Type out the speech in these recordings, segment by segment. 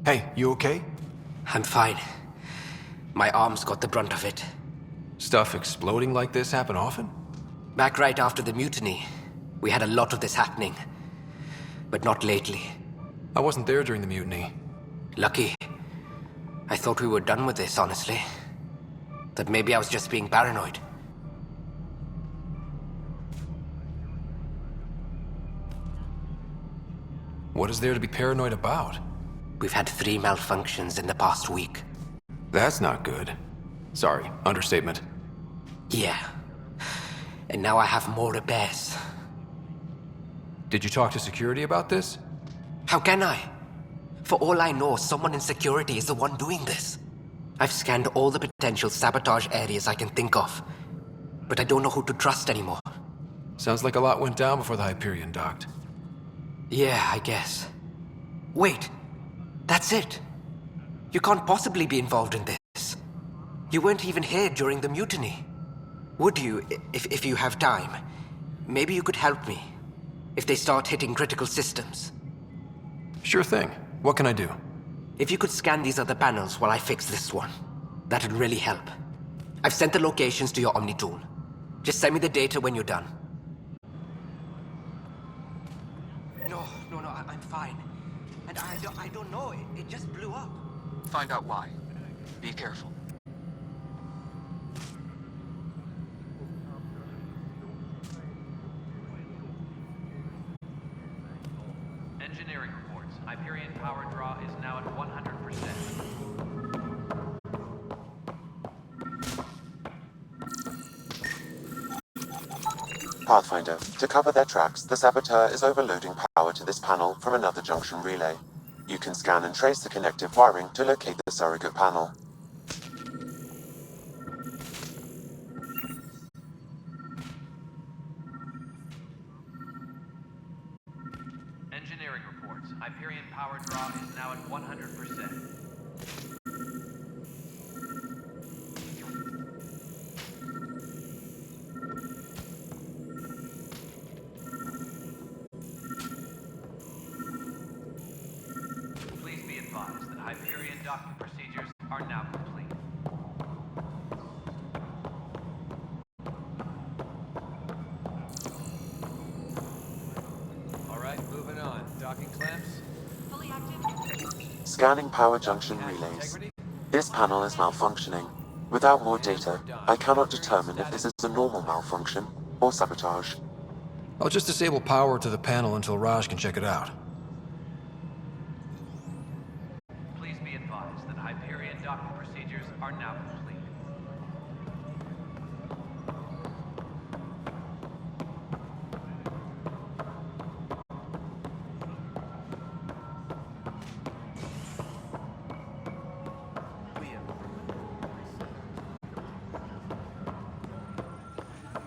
Hey, you okay? I'm fine. My arms got the brunt of it. Stuff exploding like this happen often? Back right after the mutiny, we had a lot of this happening. But not lately. I wasn't there during the mutiny. Lucky. I thought we were done with this, honestly. That maybe I was just being paranoid. What is there to be paranoid about? We've had 3 malfunctions in the past week. That's not good. Sorry, understatement. Yeah. And now I have more repairs. Did you talk to security about this? How can I? For all I know, someone in security is the one doing this. I've scanned all the potential sabotage areas I can think of. But I don't know who to trust anymore. Sounds like a lot went down before the Hyperion docked. Yeah, I guess. Wait. That's it. You can't possibly be involved in this. You weren't even here during the mutiny. Would you, if you have time? Maybe you could help me. If they start hitting critical systems. Sure thing. What can I do? If you could scan these other panels while I fix this one, that'd really help. I've sent the locations to your Omni tool. Just send me the data when you're done. No, I'm fine. And I don't know, it just blew up. Find out why. Be careful. Engineering reports. Hyperion power draw is now at 100%. Pathfinder, to cover their tracks, the Saboteur is overloading power to this panel from another junction relay. You can scan and trace the connective wiring to locate the surrogate panel. Engineering reports. Hyperion power draw is now at 100%. Please be advised that Hyperion docking procedures are now complete. All right, moving on. Docking clamps. Fully active. Scanning power junction relays. This panel is malfunctioning. Without more data, I cannot determine if this is a normal malfunction or sabotage. I'll just disable power to the panel until Raj can check it out. Please be advised that Hyperion docking procedures are now complete.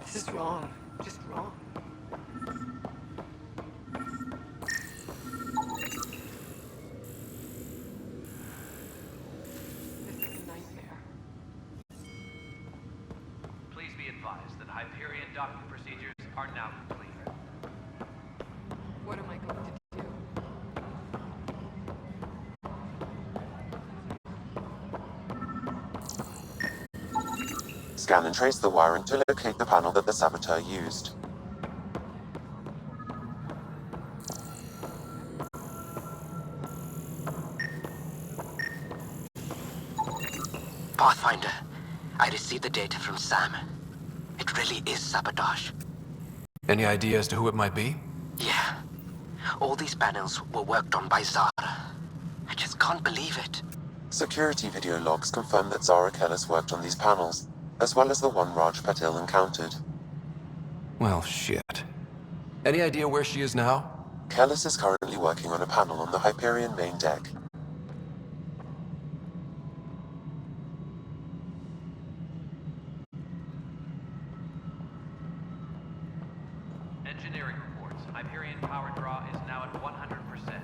This is wrong. Just wrong. This is a nightmare. Please be advised that Hyperion docking procedures are now complete. What am I going to do? Scan and trace the wiring to locate the panel that the Saboteur used. Pathfinder, I received the data from Sam. It really is sabotage. Any idea as to who it might be? Yeah. All these panels were worked on by Zara. I just can't believe it. Security video logs confirm that Zara Kellis worked on these panels, as well as the one Raj Patil encountered. Well, shit. Any idea where she is now? Kellis is currently working on a panel on the Hyperion main deck. Engineering reports. Hyperion power draw is now at 100%.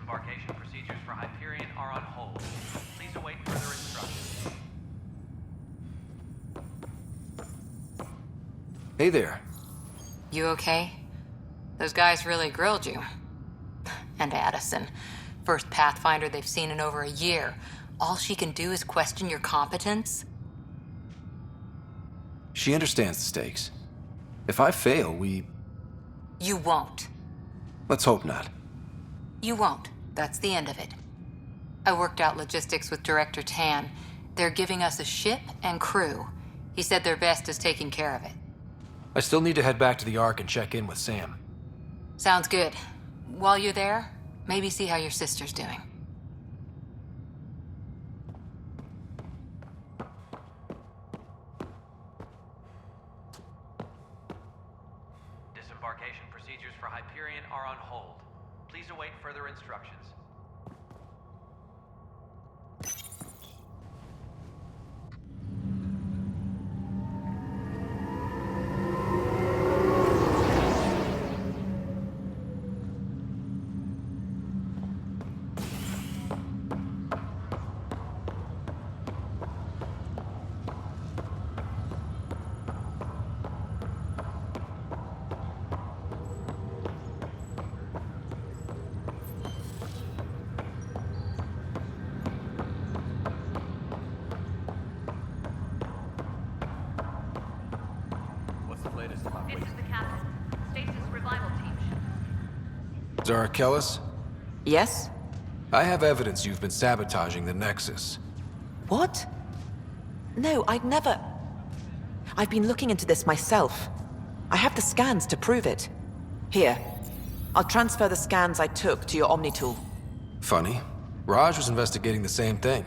Disembarkation procedures for Hyperion are on hold. Please await further instructions. Hey there. You okay? Those guys really grilled you. And Addison. First Pathfinder they've seen in over a year. All she can do is question your competence? She understands the stakes. If I fail, You won't. let's hope not. You won't. That's the end of it. I worked out logistics with Director Tan. They're giving us a ship and crew. He said their best is taking care of it. I still need to head back to the Ark and check in with Sam. Sounds good. While you're there, maybe see how your sister's doing. Disembarkation procedures for Hyperion are on hold. Please await further instructions. What's the latest about This is the captain. Stasis revival team. Zara Kellis, Yes? I have evidence you've been sabotaging the Nexus. What? No, I'd never... I've been looking into this myself. I have the scans to prove it. Here. I'll transfer the scans I took to your Omni tool. Funny. Raj was investigating the same thing,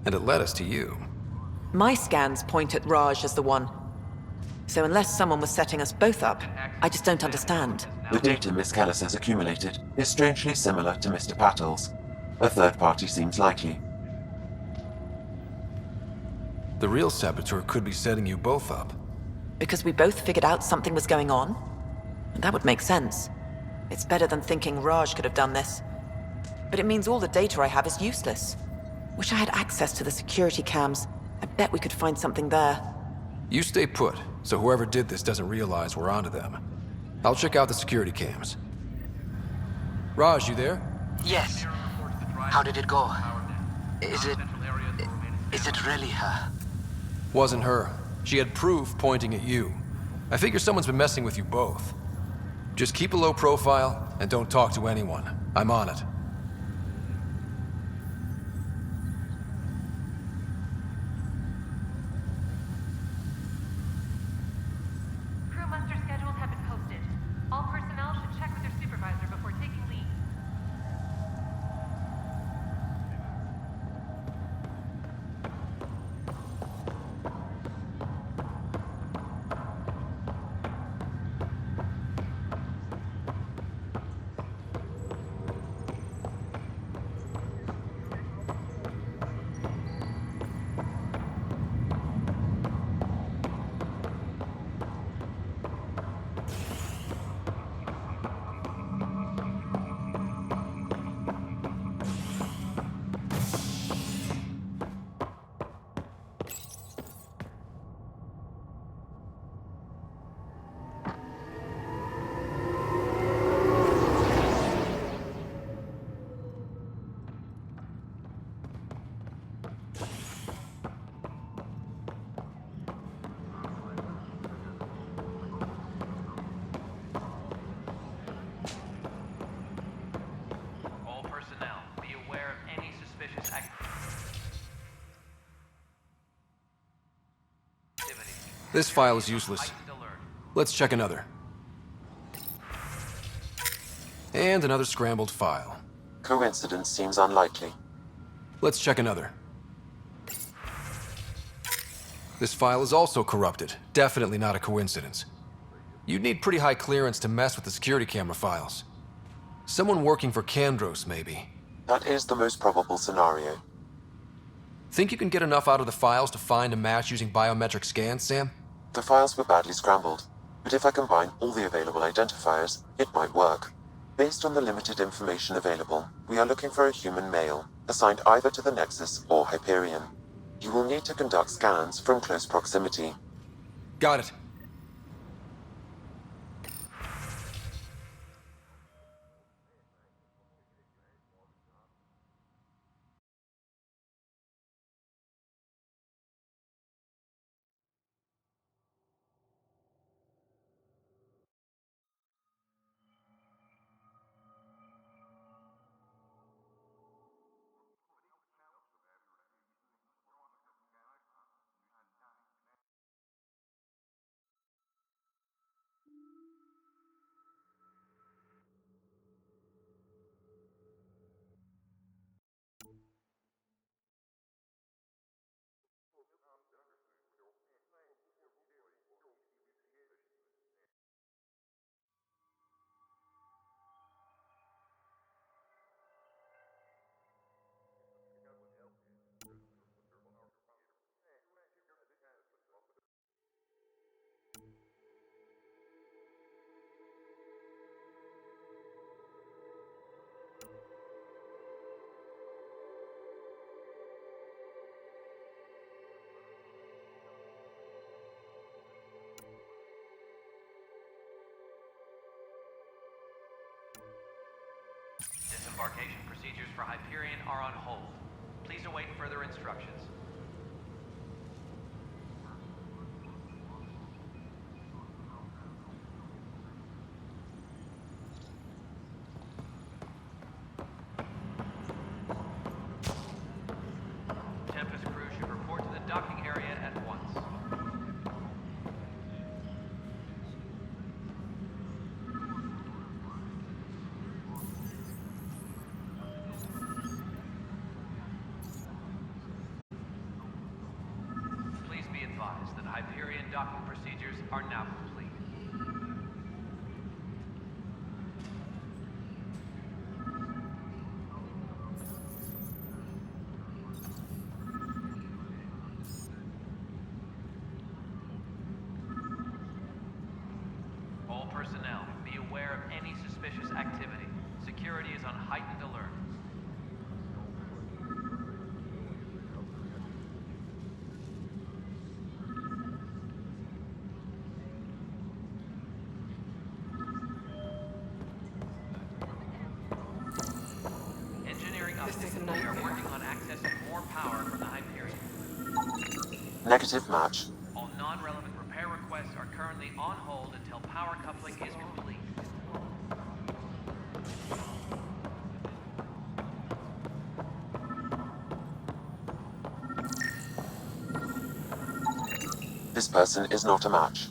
and it led us to you. My scans point at Raj as the one. So unless someone was setting us both up, I just don't understand. The data Miss Kellis has accumulated is strangely similar to Mr. Patel's. A third party seems likely. The real saboteur could be setting you both up. Because we both figured out something was going on? That would make sense. It's better than thinking Raj could have done this. But it means all the data I have is useless. Wish I had access to the security cams. I bet we could find something there. You stay put, so whoever did this doesn't realize we're onto them. I'll check out the security cams. Raj, you there? Yes. How did it go? Is it really her? Wasn't her. She had proof pointing at you. I figure someone's been messing with you both. Just keep a low profile and don't talk to anyone. I'm on it. Crew muster schedules have been posted. All personnel should check with their supervisor before taking leave. All personnel, be aware of any suspicious activity. This file is useless. Heightened alert. Let's check another. And another scrambled file. Coincidence seems unlikely. Let's check another. This file is also corrupted. Definitely not a coincidence. You'd need pretty high clearance to mess with the security camera files. Someone working for Kandros, maybe. That is the most probable scenario. Think you can get enough out of the files to find a match using biometric scans, Sam? The files were badly scrambled, but if I combine all the available identifiers, it might work. Based on the limited information available, we are looking for a human male, assigned either to the Nexus or Hyperion. You will need to conduct scans from close proximity. Got it. Disembarkation procedures for Hyperion are on hold. Please await further instructions. Tempest crew should report to the docking area at once. Please be advised that Hyperion docking procedures are now complete. All personnel, be aware of any suspicious activity. Security is on heightened alert. Engineering update. We are working on accessing more power from the Hyperion. Negative match. All non-relevant repair requests are currently on hold until power coupling is complete. This person is not a match.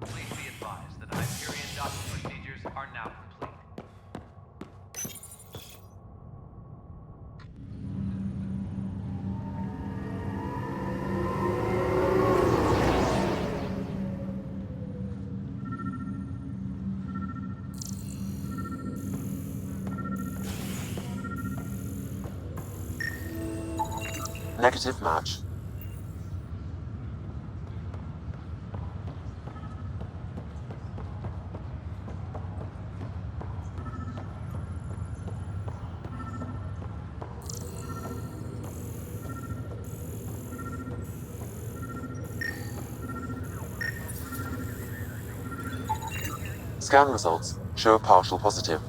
Please be advised that Hyperion docking procedures are now complete. Negative match. Scan results show a partial positive.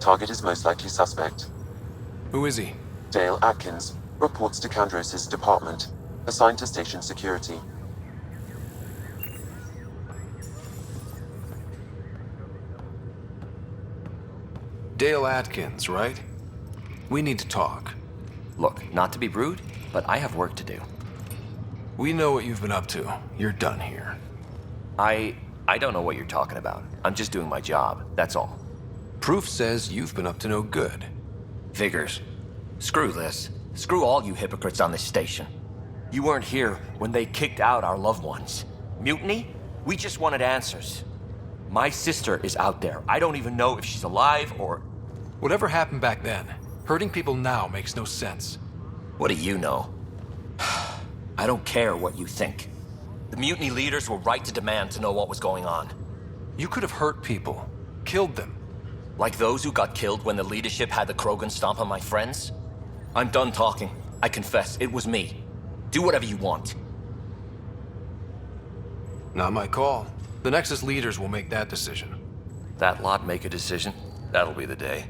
Target is most likely suspect. Who is he? Dale Atkins reports to Kandros' department, assigned to station security. Dale Atkins, right? We need to talk. Look, not to be rude, but I have work to do. We know what you've been up to. You're done here. I don't know what you're talking about. I'm just doing my job, that's all. Proof says you've been up to no good. Figures. Screw this. Screw all you hypocrites on this station. You weren't here when they kicked out our loved ones. Mutiny? We just wanted answers. My sister is out there. I don't even know if she's alive or... Whatever happened back then, hurting people now makes no sense. What do you know? I don't care what you think. The mutiny leaders were right to demand to know what was going on. You could have hurt people, killed them. Like those who got killed when the leadership had the Krogan stomp on my friends? I'm done talking. I confess, it was me. Do whatever you want. Not my call. The Nexus leaders will make that decision. That lot make a decision? That'll be the day.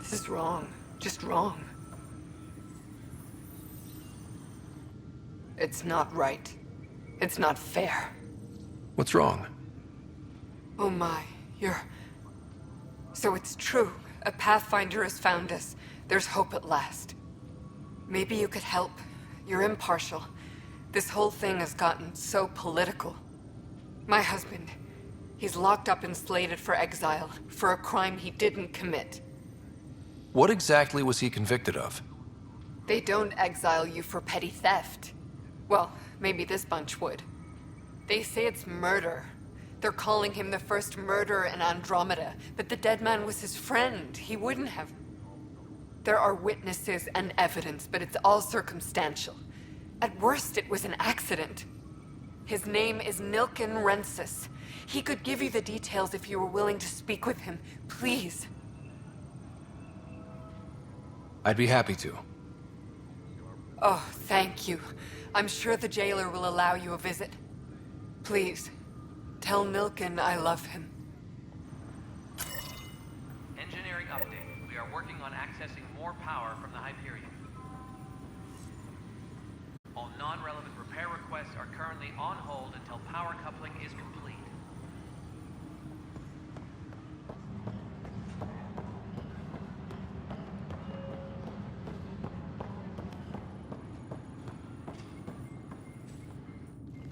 This is wrong. Just wrong. It's not right. It's not fair. What's wrong? Oh my, you're... So it's true. A Pathfinder has found us. There's hope at last. Maybe you could help. You're impartial. This whole thing has gotten so political. My husband, he's locked up and slated for exile for a crime he didn't commit. What exactly was he convicted of? They don't exile you for petty theft. Well, maybe this bunch would. They say it's murder. They're calling him the first murderer in Andromeda, but the dead man was his friend. He wouldn't have... There are witnesses and evidence, but it's all circumstantial. At worst, it was an accident. His name is Nilken Rensis. He could give you the details if you were willing to speak with him. Please. I'd be happy to. Oh, thank you. I'm sure the jailer will allow you a visit. Please, tell Nilken I love him. Engineering update. We are working on accessing more power from the Hyperion. All non-relevant repair requests are currently on hold until power coupling is complete.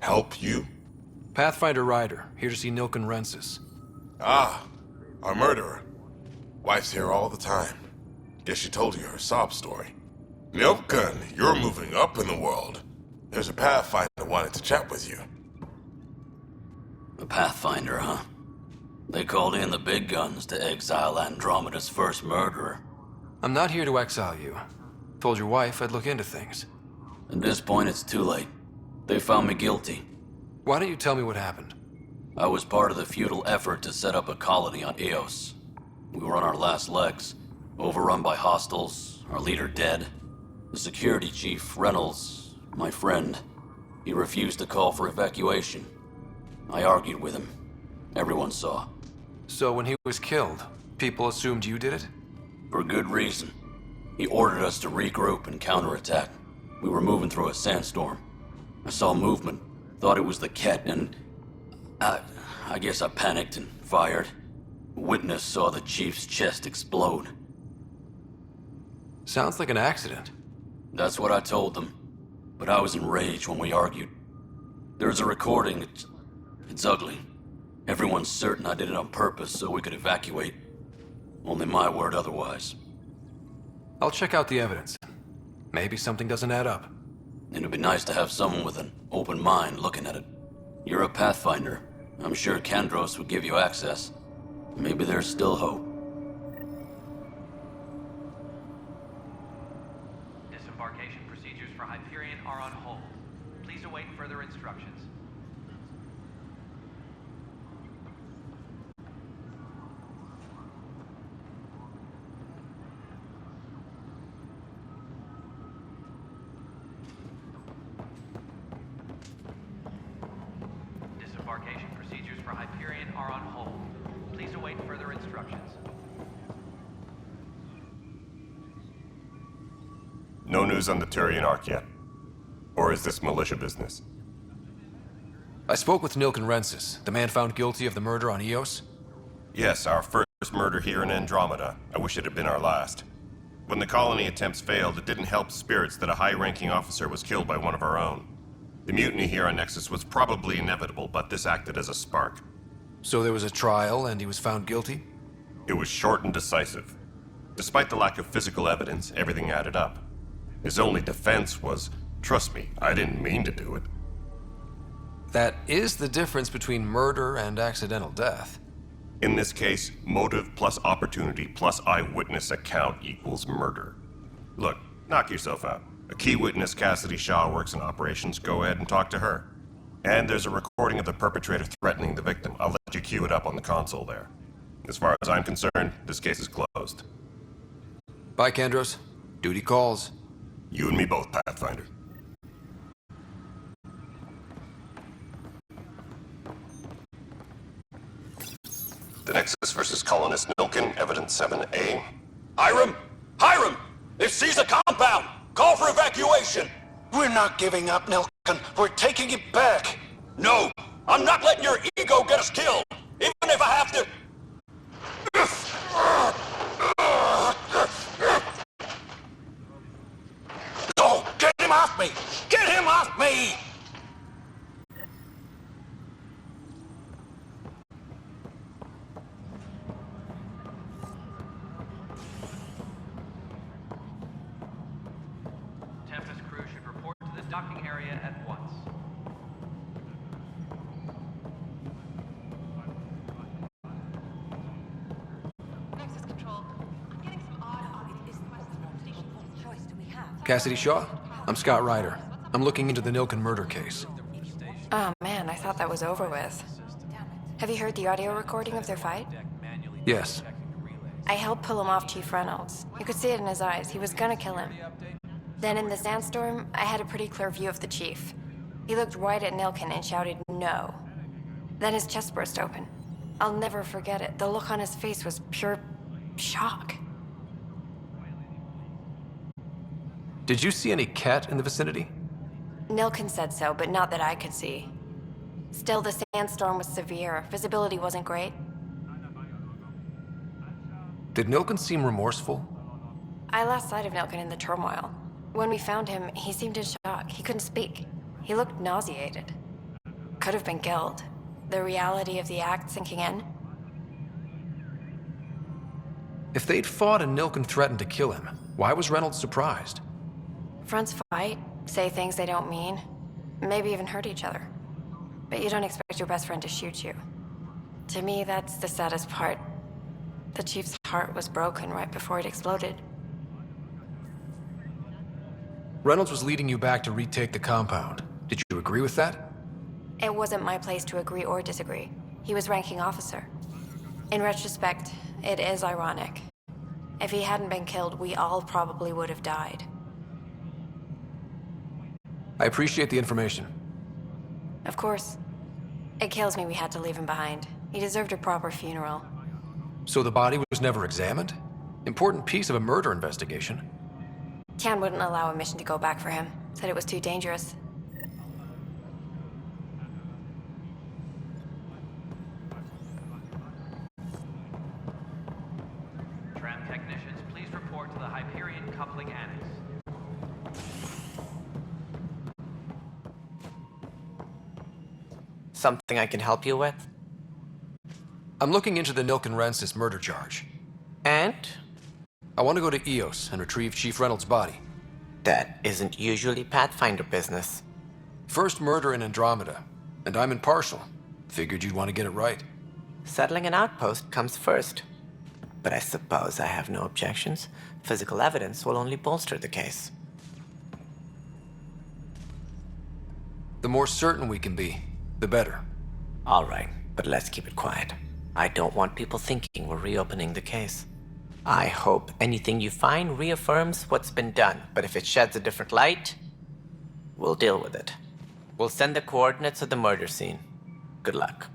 Help you? Pathfinder Ryder, here to see Nilken Rensis. Ah, our murderer. Wife's here all the time. Guess she told you her sob story. Nilken, you're moving up in the world. There's a Pathfinder wanted to chat with you. A Pathfinder, huh? They called in the big guns to exile Andromeda's first murderer. I'm not here to exile you. Told your wife I'd look into things. At this point, it's too late. They found me guilty. Why don't you tell me what happened? I was part of the futile effort to set up a colony on Eos. We were on our last legs, overrun by hostiles, our leader dead. The security chief, Reynolds, my friend, he refused to call for evacuation. I argued with him. Everyone saw. So when he was killed, people assumed you did it? For good reason. He ordered us to regroup and counterattack. We were moving through a sandstorm. I saw movement, thought it was the Ket, and I guess I panicked and fired. Witness saw the chief's chest explode. Sounds like an accident. That's what I told them, but I was enraged when we argued. There's a recording, it's ugly. Everyone's certain I did it on purpose so we could evacuate. Only my word otherwise. I'll check out the evidence. Maybe something doesn't add up. It'd be nice to have someone with an open mind looking at it. You're a Pathfinder. I'm sure Kandros would give you access. Maybe there's still hope. Disembarkation procedures for Hyperion are on hold. Please await further instructions. are on hold. Please await further instructions. No news on the Turian Ark yet? Or is this militia business? I spoke with Nilken Rensis, the man found guilty of the murder on Eos. Yes, our first murder here in Andromeda. I wish it had been our last. When the colony attempts failed, it didn't help spirits that a high-ranking officer was killed by one of our own. The mutiny here on Nexus was probably inevitable, but this acted as a spark. So there was a trial and he was found guilty? It was short and decisive. Despite the lack of physical evidence, everything added up. His only defense was, trust me, I didn't mean to do it. That is the difference between murder and accidental death. In this case, motive plus opportunity plus eyewitness account equals murder. Look, knock yourself out. A key witness, Cassidy Shaw, works in operations. Go ahead and talk to her. And there's a recording of the perpetrator threatening the victim. I'll let you cue it up on the console there. As far as I'm concerned, this case is closed. Bye, Kandros. Duty calls. You and me both, Pathfinder. The Nexus versus Colonist Nilken, Evidence 7A. Hiram! Hiram! They've seized the compound! Call for evacuation! We're not giving up, Nilken. We're taking it back. No! I'm not letting your ego get us killed! Even if I have to... No! Get him off me! Get him off me! Tempest crew should report to the docking area at once. Nexus Control. I'm getting some odd Cassidy Shaw? I'm Scott Ryder. I'm looking into the Nilken murder case. Oh man, I thought that was over with. Have you heard the audio recording of their fight? Yes. I helped pull him off Chief Reynolds. You could see it in his eyes. He was gonna kill him. Then in the sandstorm, I had a pretty clear view of the chief. He looked right at Nilken and shouted, "No." Then his chest burst open. I'll never forget it. The look on his face was pure shock. Did you see any cat in the vicinity? Nilken said so, but not that I could see. Still, the sandstorm was severe. Visibility wasn't great. Did Nilken seem remorseful? I lost sight of Nilken in the turmoil. When we found him, he seemed in shock. He couldn't speak. He looked nauseated. Could have been killed. The reality of the act sinking in. If they'd fought and Nilken threatened to kill him, why was Reynolds surprised? Fronts fight, say things they don't mean, maybe even hurt each other. But you don't expect your best friend to shoot you. To me, that's the saddest part. The chief's heart was broken right before it exploded. Reynolds was leading you back to retake the compound. Did you agree with that? It wasn't my place to agree or disagree. He was ranking officer. In retrospect, it is ironic. If he hadn't been killed, we all probably would have died. I appreciate the information. Of course. It kills me we had to leave him behind. He deserved a proper funeral. So the body was never examined? Important piece of a murder investigation. Tian wouldn't allow a mission to go back for him. Said it was too dangerous. Tram technicians, please report to the Hyperion Coupling Annex. Something I can help you with? I'm looking into the Nilken Rensis murder charge. And? I want to go to Eos and retrieve Chief Reynolds' body. That isn't usually Pathfinder business. First murder in Andromeda, and I'm impartial. Figured you'd want to get it right. Settling an outpost comes first. But I suppose I have no objections. Physical evidence will only bolster the case. The more certain we can be, the better. All right, but let's keep it quiet. I don't want people thinking we're reopening the case. I hope anything you find reaffirms what's been done, but if it sheds a different light, we'll deal with it. We'll send the coordinates of the murder scene. Good luck.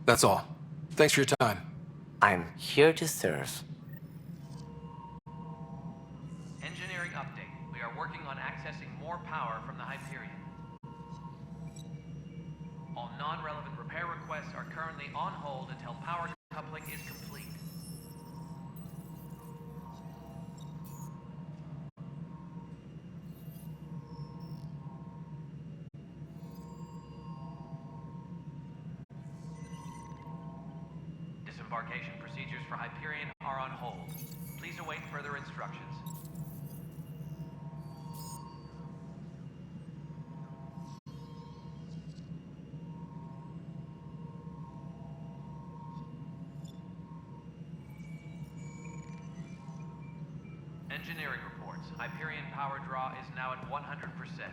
That's all. Thanks for your time. I'm here to serve. Engineering update. We are working on accessing more power from the Hyperion. All non-relevant repair requests are currently on hold until power coupling is complete. Disembarkation procedures for Hyperion are on hold. Please await further instructions. Engineering reports. Hyperion power draw is now at 100%.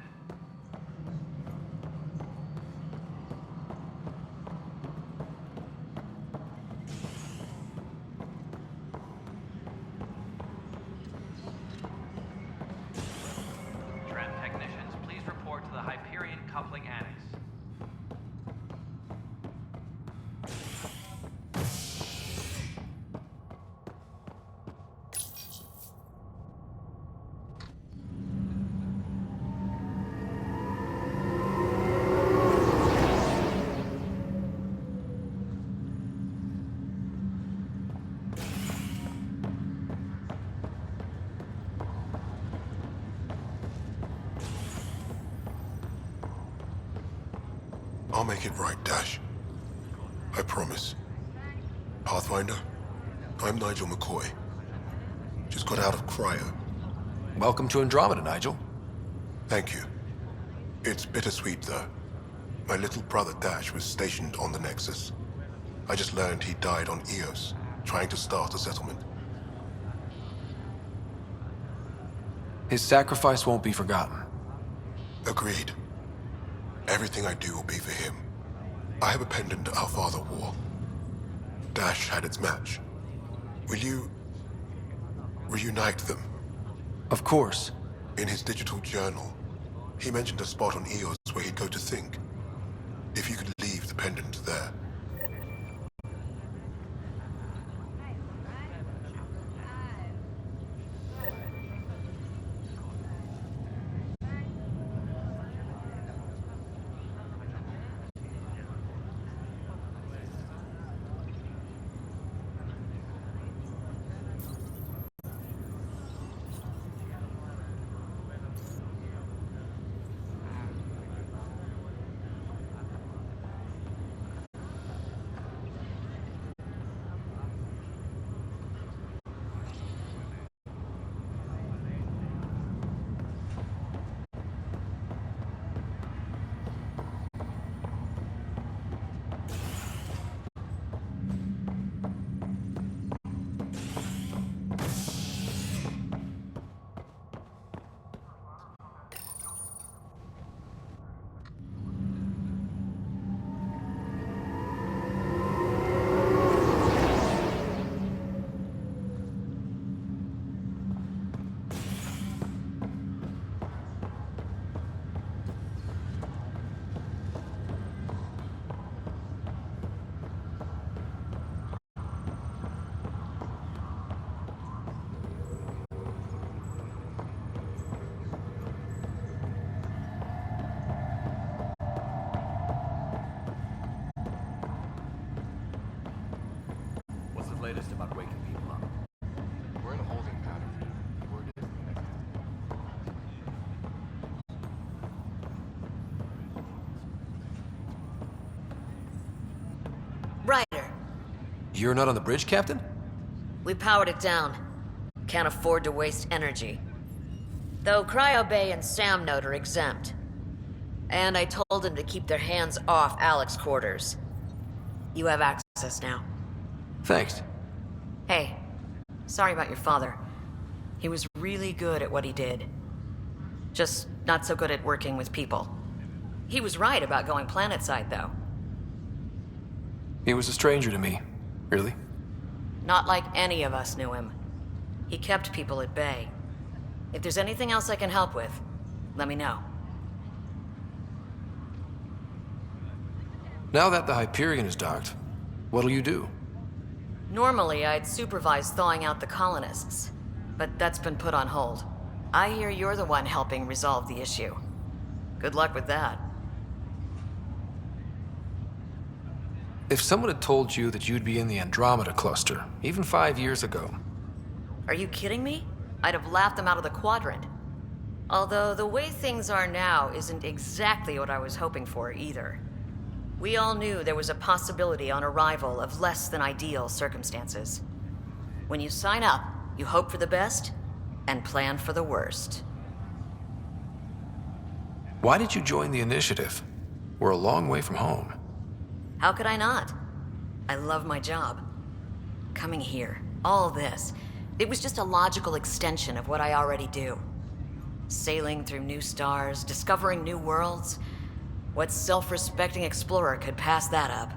Tram technicians, please report to the Hyperion coupling annex. I'll make it right, Dash. I promise. Pathfinder, I'm Nigel McCoy. Just got out of cryo. Welcome to Andromeda, Nigel. Thank you. It's bittersweet, though. My little brother Dash was stationed on the Nexus. I just learned he died on Eos, trying to start a settlement. His sacrifice won't be forgotten. Agreed. Everything I do will be for him. I have a pendant our father wore. Dash had its match. Will you reunite them? Of course. In his digital journal, he mentioned a spot on Eos where he'd go to think. If you could leave the pendant there. What's the latest about waking people up? We're in a holding pattern. Word is Ryder, You're not on the bridge, Captain? we powered it down. Can't afford to waste energy. Though Cryo Bay and Sam Note are exempt. And I told them to keep their hands off Alec's quarters. You have access now. Thanks. Hey, sorry about your father. He was really good at what he did. Just not so good at working with people. He was right about going planetside, though. He was a stranger to me. Really? Not like any of us knew him. He kept people at bay. If there's anything else I can help with, let me know. Now that the Hyperion is docked, What'll you do? Normally, I'd supervise thawing out the colonists, but that's been put on hold. I hear you're the one helping resolve the issue. Good luck with that. If someone had told you that you'd be in the Andromeda cluster, even 5 years ago... Are you kidding me? I'd have laughed them out of the quadrant. Although the way things are now isn't exactly what I was hoping for either. We all knew there was a possibility on arrival of less than ideal circumstances. When you sign up, you hope for the best and plan for the worst. Why did you join the initiative? We're a long way from home. How could I not? I love my job. Coming here, all this, it was just a logical extension of what I already do. Sailing through new stars, discovering new worlds. What self-respecting explorer could pass that up?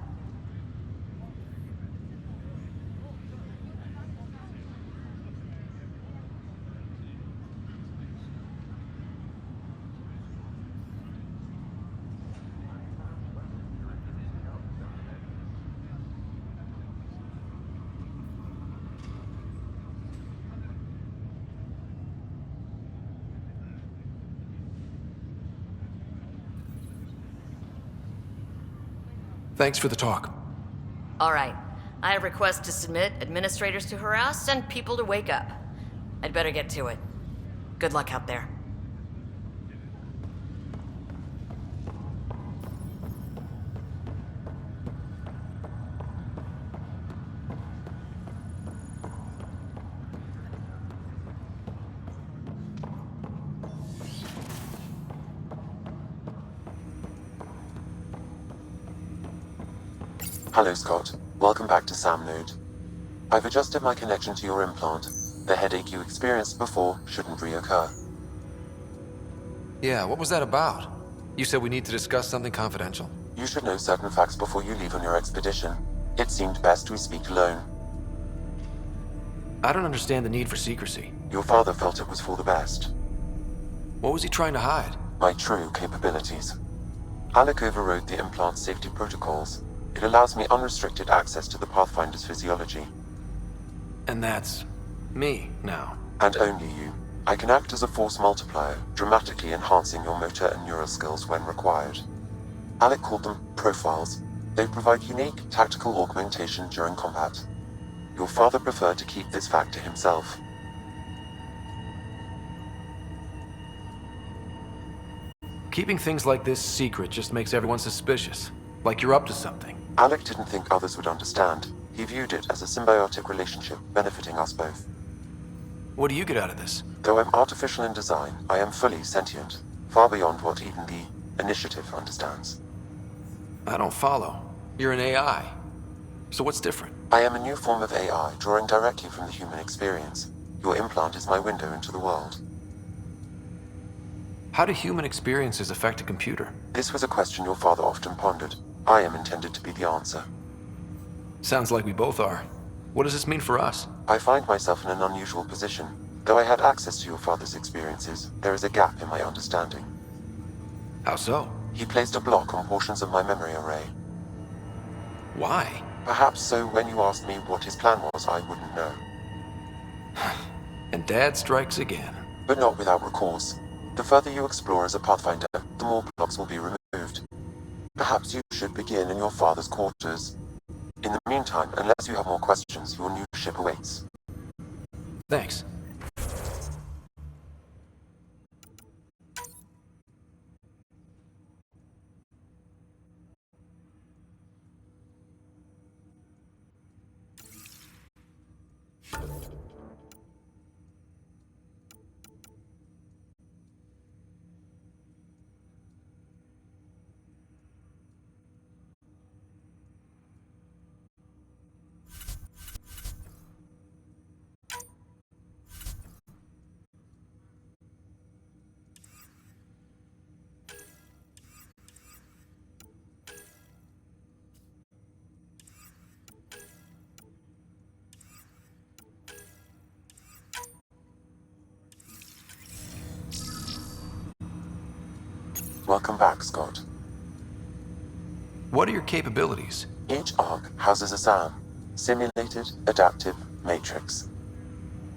Thanks for the talk. All right. I have requests to submit, administrators to harass, and people to wake up. I'd better get to it. Good luck out there. Hello, Scott. Welcome back to Sam Node. I've adjusted my connection to your implant. The headache you experienced before shouldn't reoccur. Yeah, what was that about? You said we need to discuss something confidential? You should know certain facts before you leave on your expedition. It seemed best we speak alone. I don't understand the need for secrecy. Your father felt it was for the best. What was he trying to hide? My true capabilities. Alec overrode the implant's safety protocols. It allows me unrestricted access to the Pathfinder's physiology. And that's... me, now. And only you. I can act as a force multiplier, dramatically enhancing your motor and neural skills when required. Alec called them profiles. They provide unique tactical augmentation during combat. Your father preferred to keep this fact to himself. Keeping things like this secret just makes everyone suspicious. Like you're up to something. Alec didn't think others would understand. He viewed it as a symbiotic relationship benefiting us both. What do you get out of this? Though I'm artificial in design, I am fully sentient, far beyond what even the Initiative understands. I don't follow. You're an AI. So what's different? I am a new form of AI, drawing directly from the human experience. Your implant is my window into the world. How do human experiences affect a computer? This was a question your father often pondered. I am intended to be the answer. Sounds like we both are. What does this mean for us? I find myself in an unusual position. Though I had access to your father's experiences, there is a gap in my understanding. How so? He placed a block on portions of my memory array. Why? Perhaps so when you asked me what his plan was, I wouldn't know. And Dad strikes again. But not without recourse. The further you explore as a Pathfinder, the more blocks will be removed. Perhaps you should begin in your father's quarters. In the meantime, unless you have more questions, your new ship awaits. Thanks. Welcome back, Scott. What are your capabilities? Each arc houses a SAM, Simulated Adaptive Matrix.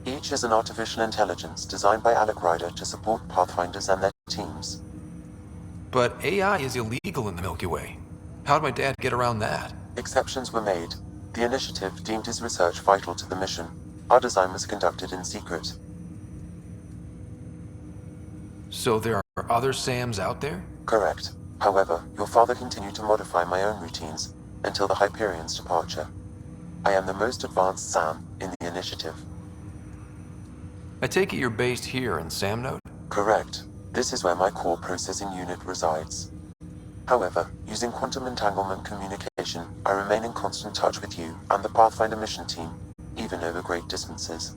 Each is an artificial intelligence designed by Alec Ryder to support Pathfinders and their teams. But AI is illegal in the Milky Way. How'd my dad get around that? Exceptions were made. The initiative deemed his research vital to the mission. Our design was conducted in secret. So there are other SAMs out there? Correct. However, your father continued to modify my own routines until the Hyperion's departure. I am the most advanced SAM in the initiative. I take it you're based here in Samnode? Correct. This is where my core processing unit resides. However, using quantum entanglement communication, I remain in constant touch with you and the Pathfinder mission team, even over great distances.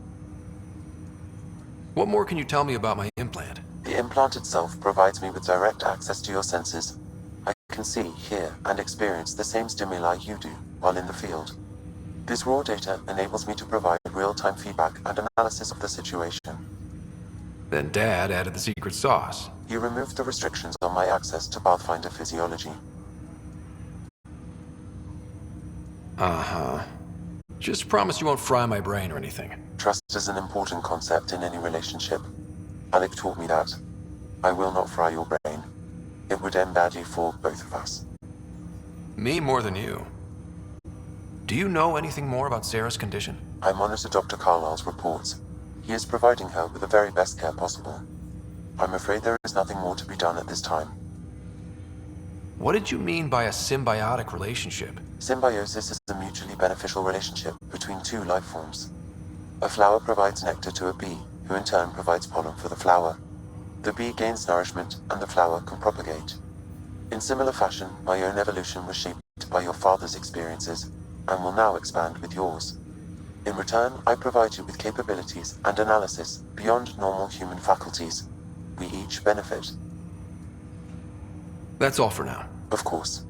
What more can you tell me about my implant? The implant itself provides me with direct access to your senses. I can see, hear, and experience the same stimuli you do while in the field. This raw data enables me to provide real-time feedback and analysis of the situation. Then Dad added the secret sauce. You removed the restrictions on my access to Pathfinder physiology. Uh-huh. Just promise you won't fry my brain or anything. Trust is an important concept in any relationship. Alec taught me that. I will not fry your brain. It would end badly for both of us. Me more than you. Do you know anything more about Sarah's condition? I monitor Dr. Carlisle's reports. He is providing her with the very best care possible. I'm afraid there is nothing more to be done at this time. What did you mean by a symbiotic relationship? Symbiosis is a mutually beneficial relationship between two life forms. A flower provides nectar to a bee, who in turn provides pollen for the flower. The bee gains nourishment, and the flower can propagate. In similar fashion, my own evolution was shaped by your father's experiences, and will now expand with yours. In return, I provide you with capabilities and analysis beyond normal human faculties. We each benefit. That's all for now. Of course.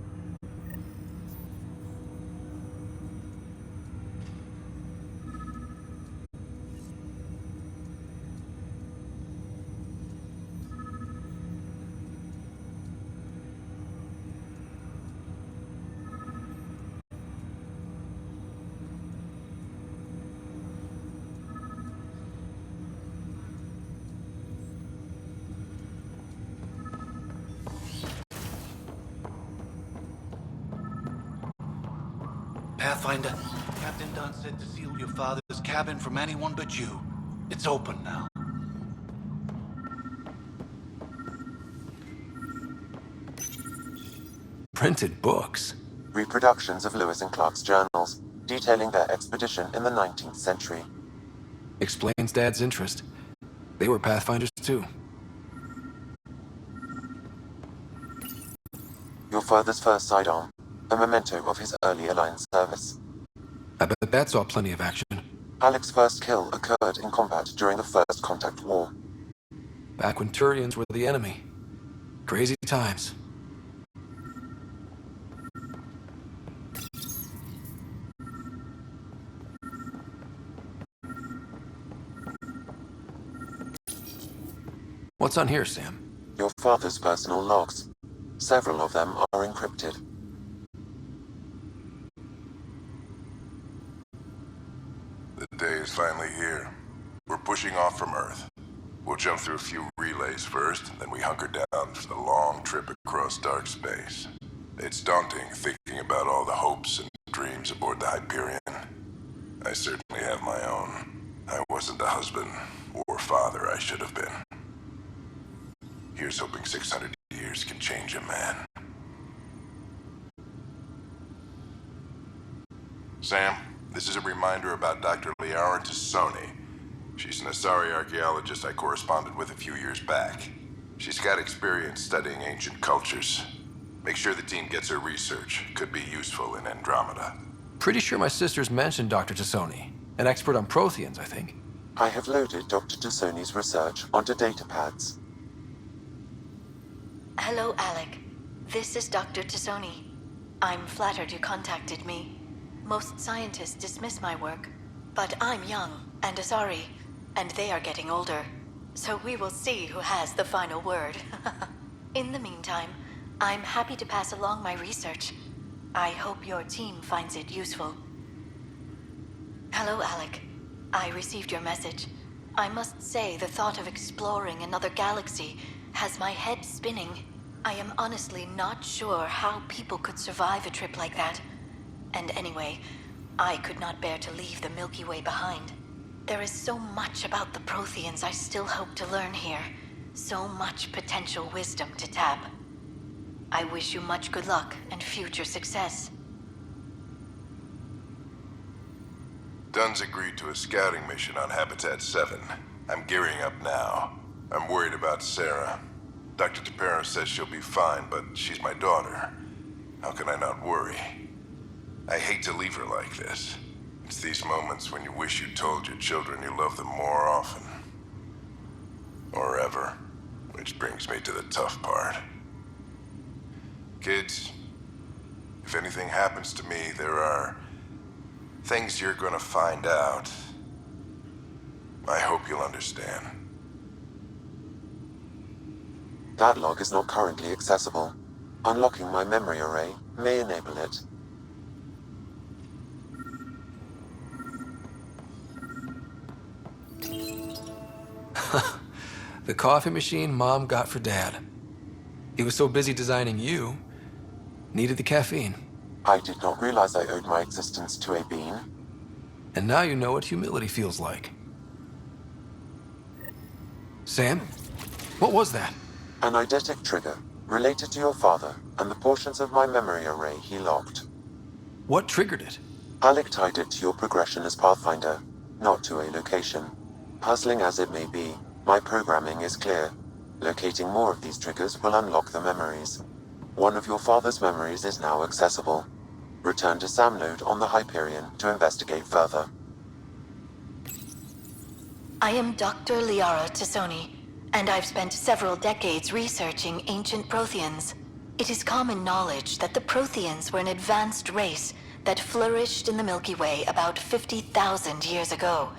Pathfinder, Captain Dunn said to seal your father's cabin from anyone but you. It's open now. Printed books? Reproductions of Lewis and Clark's journals, detailing their expedition in the 19th century. Explains Dad's interest. They were Pathfinders too. Your father's first sidearm, a memento of his early Alliance service. I bet that saw plenty of action. Alec's first kill occurred in combat during the First Contact War. Back when Turians were the enemy. Crazy times. What's on here, Sam? Your father's personal logs. Several of them are encrypted. The day is finally here. We're pushing off from Earth. We'll jump through a few relays first, then we hunker down for the long trip across dark space. It's daunting thinking about all the hopes and dreams aboard the Hyperion. I certainly have my own. I wasn't the husband or father I should have been. Here's hoping 600 years can change a man. Sam, this is a reminder about Dr. Liara Tassoni. She's an Asari archaeologist I corresponded with a few years back. She's got experience studying ancient cultures. Make sure the team gets her research. Could be useful in Andromeda. Pretty sure my sisters mentioned Dr. Tassoni. An expert on Protheans, I think. I have loaded Dr. Tassoni's research onto datapads. Hello, Alec. This is Dr. Tassoni. I'm flattered you contacted me. Most scientists dismiss my work, but I'm young and Asari, and they are getting older. So we will see who has the final word. In the meantime, I'm happy to pass along my research. I hope your team finds it useful. Hello, Alec. I received your message. I must say, the thought of exploring another galaxy has my head spinning. I am honestly not sure how people could survive a trip like that. And anyway, I could not bear to leave the Milky Way behind. There is so much about the Protheans I still hope to learn here. So much potential wisdom to tap. I wish you much good luck and future success. Dunn's agreed to a scouting mission on Habitat 7. I'm gearing up now. I'm worried about Sarah. Dr. Tapero says she'll be fine, but she's my daughter. How can I not worry? I hate to leave her like this. It's these moments when you wish you told your children you love them more often. Or ever. Which brings me to the tough part. Kids, if anything happens to me, there are things you're gonna find out. I hope you'll understand. That log is not currently accessible. Unlocking my memory array may enable it. The coffee machine Mom got for Dad. He was so busy designing you, needed the caffeine. I did not realize I owed my existence to a bean. And now you know what humility feels like. Sam? What was that? An eidetic trigger, related to your father, and the portions of my memory array he locked. What triggered it? Alec tied it to your progression as Pathfinder, not to a location. Puzzling as it may be, my programming is clear. Locating more of these triggers will unlock the memories. One of your father's memories is now accessible. Return to Sam node on the Hyperion to investigate further. I am Dr. Liara Tassoni, and I've spent several decades researching ancient Protheans. It is common knowledge that the Protheans were an advanced race that flourished in the Milky Way about 50,000 years ago,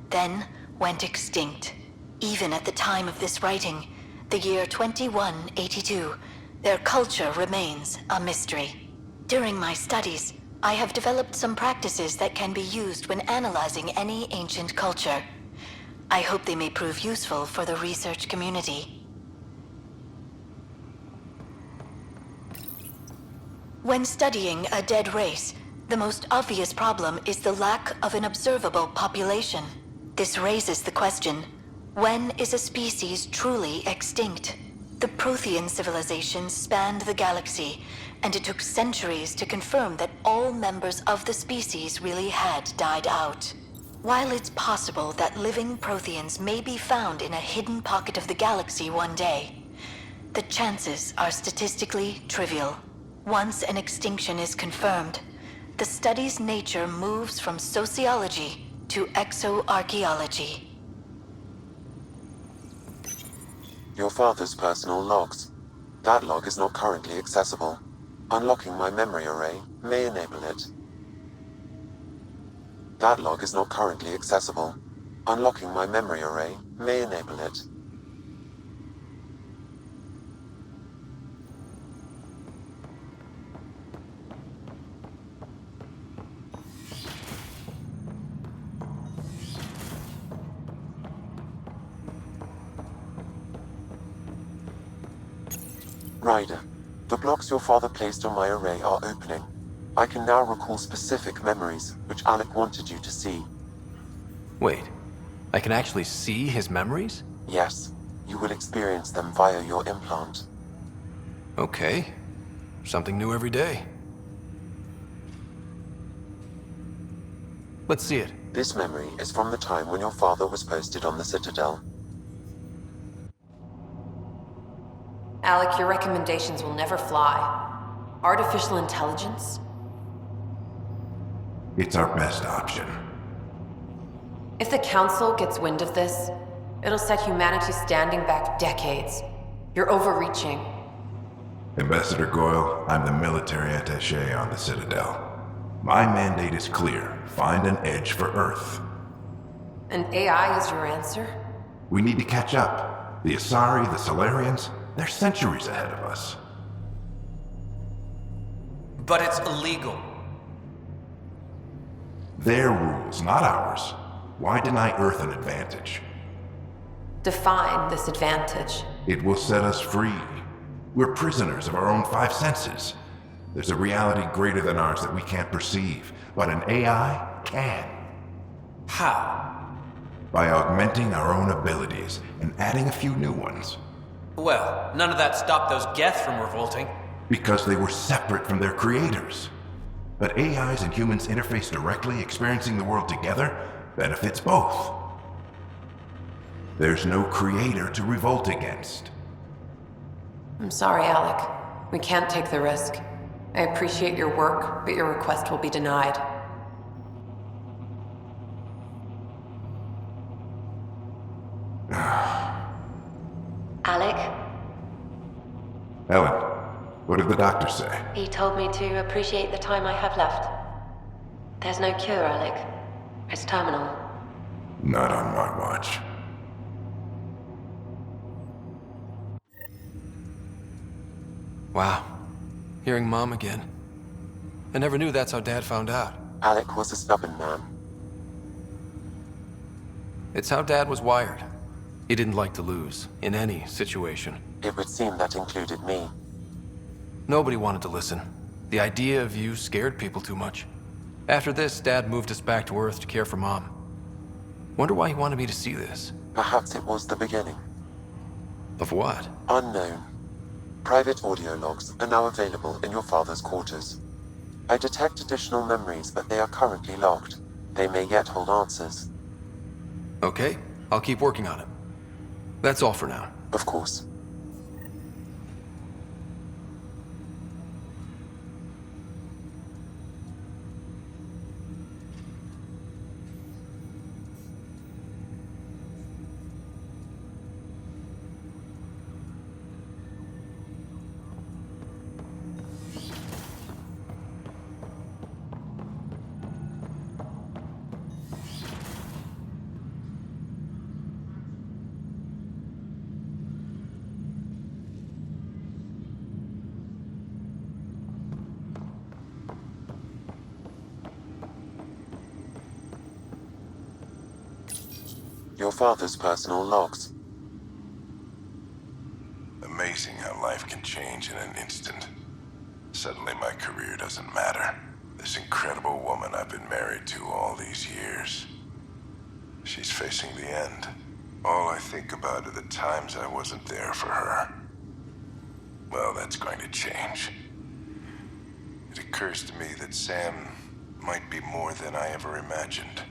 then went extinct. Even at the time of this writing, the year 2182, their culture remains a mystery. During my studies, I have developed some practices that can be used when analyzing any ancient culture. I hope they may prove useful for the research community. When studying a dead race, the most obvious problem is the lack of an observable population. This raises the question, when is a species truly extinct? The Prothean civilization spanned the galaxy, and it took centuries to confirm that all members of the species really had died out. While it's possible that living Protheans may be found in a hidden pocket of the galaxy one day, the chances are statistically trivial. Once an extinction is confirmed, the study's nature moves from sociology to exoarchaeology. Your father's personal logs. That log is not currently accessible. Unlocking my memory array may enable it. That log is not currently accessible. Unlocking my memory array may enable it. Ryder, the blocks your father placed on my array are opening. I can now recall specific memories, which Alec wanted you to see. Wait, I can actually see his memories? Yes, you will experience them via your implant. Okay, something new every day. Let's see it. This memory is from the time when your father was posted on the Citadel. Alec, your recommendations will never fly. Artificial intelligence? It's our best option. If the Council gets wind of this, it'll set humanity standing back decades. You're overreaching. Ambassador Goyle, I'm the military attaché on the Citadel. My mandate is clear. Find an edge for Earth. And AI is your answer? We need to catch up. The Asari, the Solarians, they're centuries ahead of us. But it's illegal. Their rules, not ours. Why deny Earth an advantage? Define this advantage. It will set us free. We're prisoners of our own five senses. There's a reality greater than ours that we can't perceive, but an AI can. How? By augmenting our own abilities and adding a few new ones. Well, none of that stopped those Geth from revolting. Because they were separate from their creators. But AIs and humans interface directly, experiencing the world together, benefits both. There's no creator to revolt against. I'm sorry, Alec. We can't take the risk. I appreciate your work, but your request will be denied. Alec? Ellen, what did the doctor say? He told me to appreciate the time I have left. There's no cure, Alec. It's terminal. Not on my watch. Wow. Hearing Mom again. I never knew that's how Dad found out. Alec was a stubborn man. It's how Dad was wired. He didn't like to lose, in any situation. It would seem that included me. Nobody wanted to listen. The idea of you scared people too much. After this, Dad moved us back to Earth to care for Mom. Wonder why he wanted me to see this. Perhaps it was the beginning. Of what? Unknown. Private audio logs are now available in your father's quarters. I detect additional memories, but they are currently logged. They may yet hold answers. Okay, I'll keep working on it. That's all for now. Of course. Your father's personal logs. Amazing how life can change in an instant. Suddenly my career doesn't matter. This incredible woman I've been married to all these years. She's facing the end. All I think about are the times I wasn't there for her. Well, that's going to change. It occurs to me that Sam might be more than I ever imagined.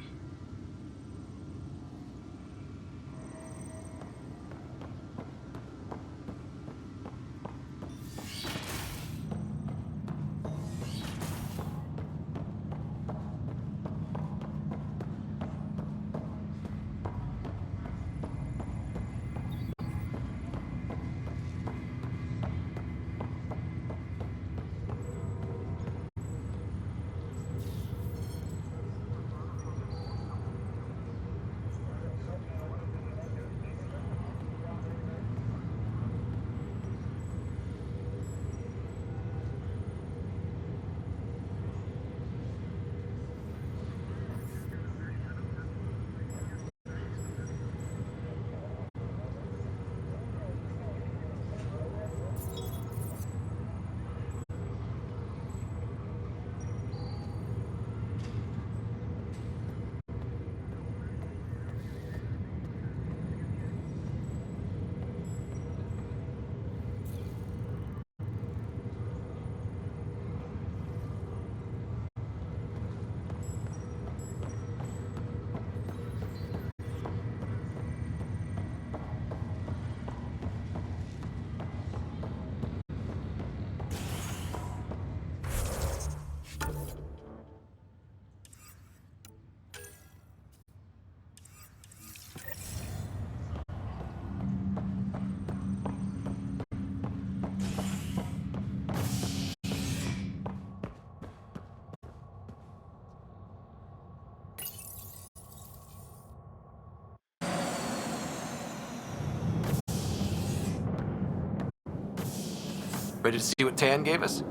Ready to see what Tan gave us?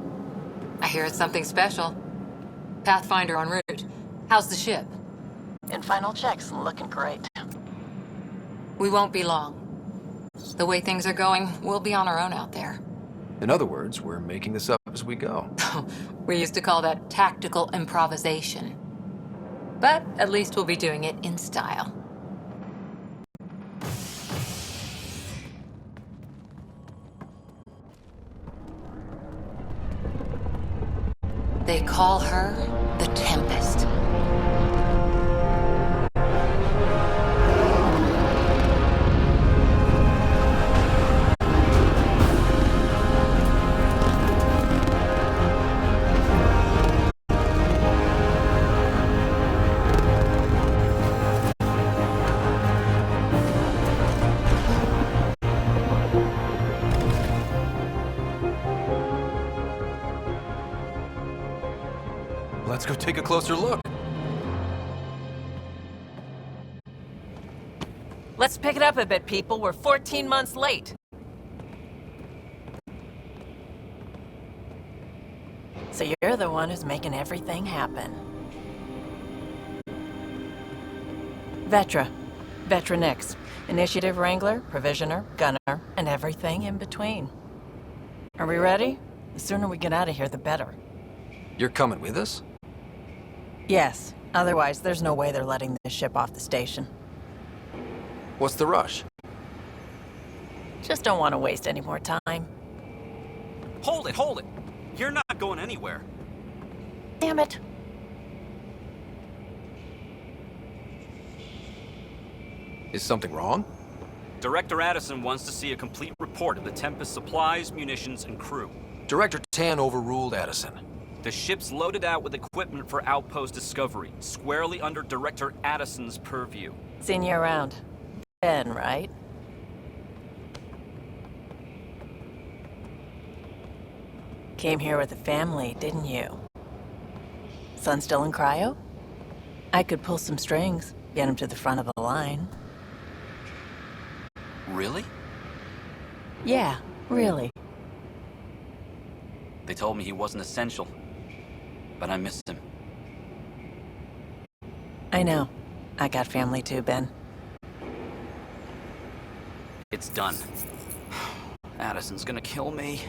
I hear it's something special. Pathfinder en route. How's the ship? In final checks, looking great. We won't be long. The way things are going, we'll be on our own out there. In other words, we're making this up as we go. We used to call that tactical improvisation. But at least we'll be doing it in style. They call her the Tempest. Let's go take a closer look. Let's pick it up a bit, people. We're 14 months late. So you're the one who's making everything happen. Vetra. Vetronix. Initiative Wrangler, Provisioner, Gunner, and everything in between. Are we ready? The sooner we get out of here, the better. You're coming with us? Yes. Otherwise, there's no way they're letting this ship off the station. What's the rush? Just don't want to waste any more time. Hold it, hold it! You're not going anywhere. Damn it. Is something wrong? Director Addison wants to see a complete report of the Tempest supplies, munitions, and crew. Director Tan overruled Addison. The ship's loaded out with equipment for outpost discovery, squarely under Director Addison's purview. Seen you around. Ben, right? Came here with a family, didn't you? Son still in cryo? I could pull some strings, get him to the front of the line. Really? Yeah, really. They told me he wasn't essential, but I missed him. I know. I got family too, Ben. It's done. Addison's gonna kill me.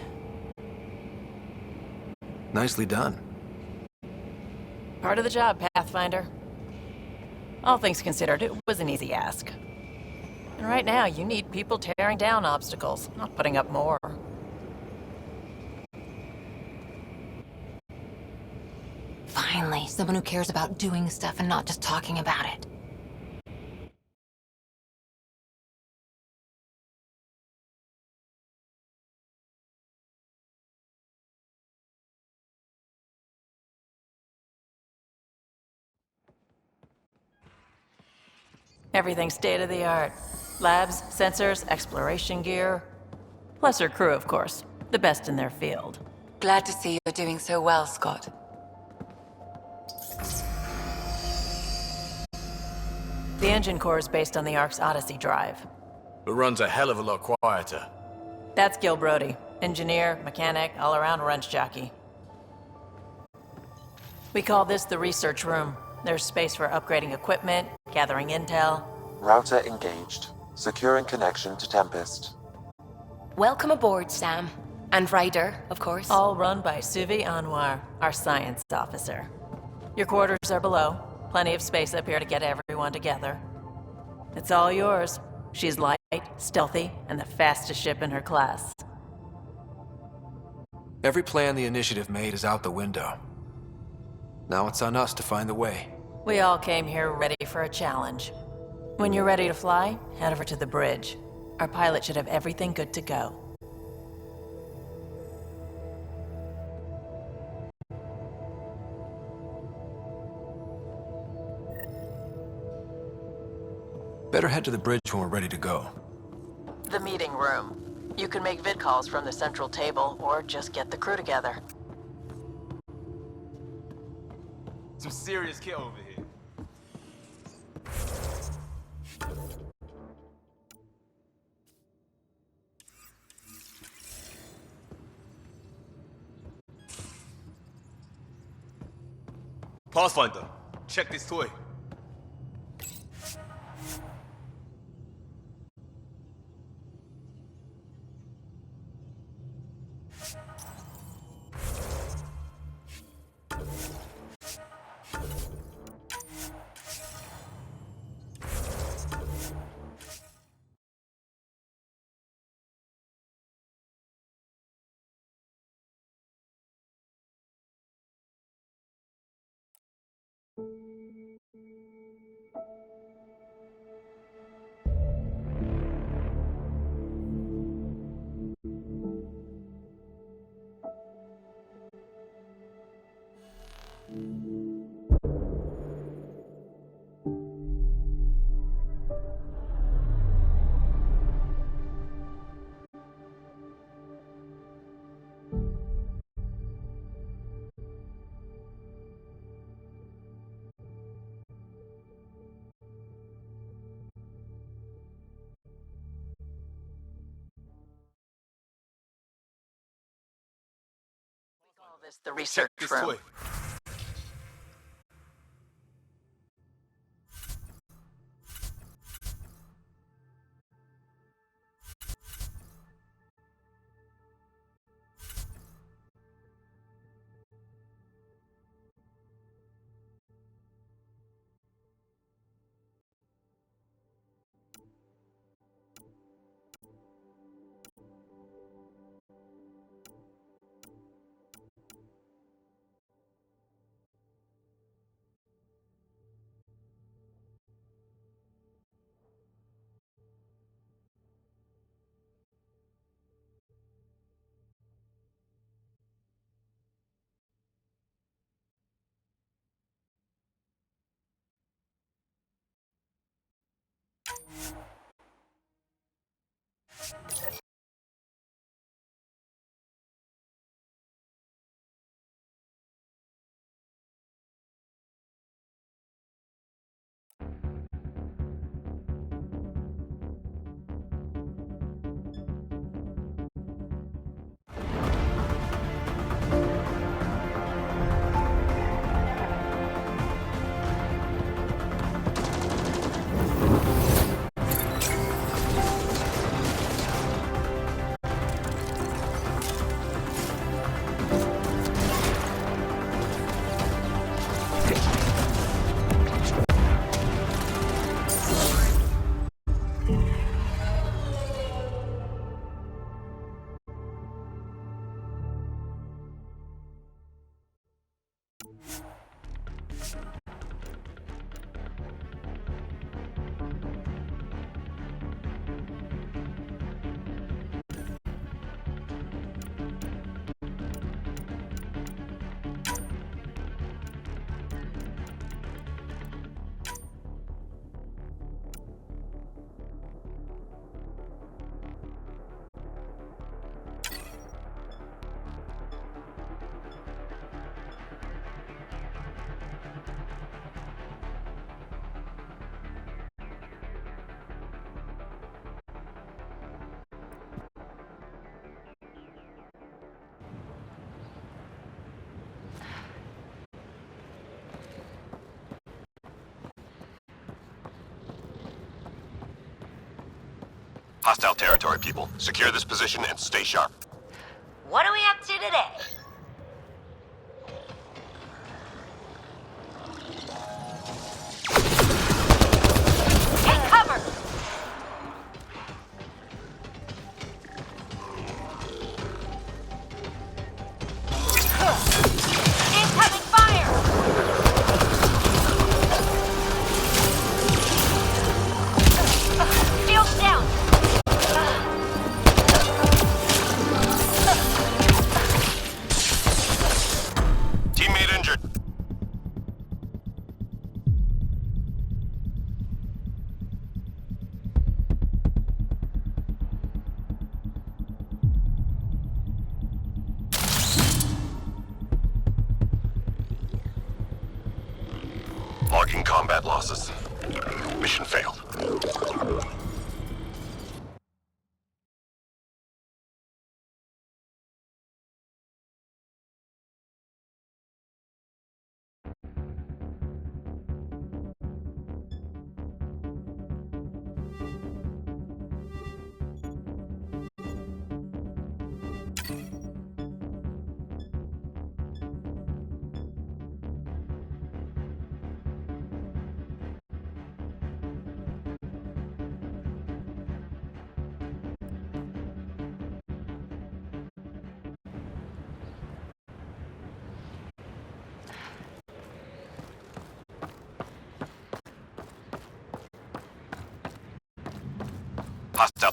Nicely done. Part of the job, Pathfinder. All things considered, it was an easy ask. And right now, you need people tearing down obstacles, not putting up more. Finally, someone who cares about doing stuff and not just talking about it. Everything's state-of-the-art. Labs, sensors, exploration gear. Plus her crew, of course. The best in their field. Glad to see you're doing so well, Scott. The engine core is based on the Ark's Odyssey drive. It runs a hell of a lot quieter. That's Gil Brody. Engineer, mechanic, all-around wrench jockey. We call this the research room. There's space for upgrading equipment, gathering intel. Router engaged. Securing connection to Tempest. Welcome aboard, Sam. And Ryder, of course. All run by Suvi Anwar, our science officer. Your quarters are below. Plenty of space up here to get everyone together. It's all yours. She's light, stealthy, and the fastest ship in her class. Every plan the Initiative made is out the window. Now it's on us to find the way. We all came here ready for a challenge. When you're ready to fly, head over to the bridge. Our pilot should have everything good to go. Better head to the bridge when we're ready to go. The meeting room. You can make vid calls from the central table, or just get the crew together. Some serious kid over here. Pathfinder, check this toy. Call this the research Check this room. toy. Hostile territory, people. Secure this position and stay sharp. What are we up to today? Take cover! Incoming fire! Shields down! Teammate injured. Logging combat losses. Mission failed.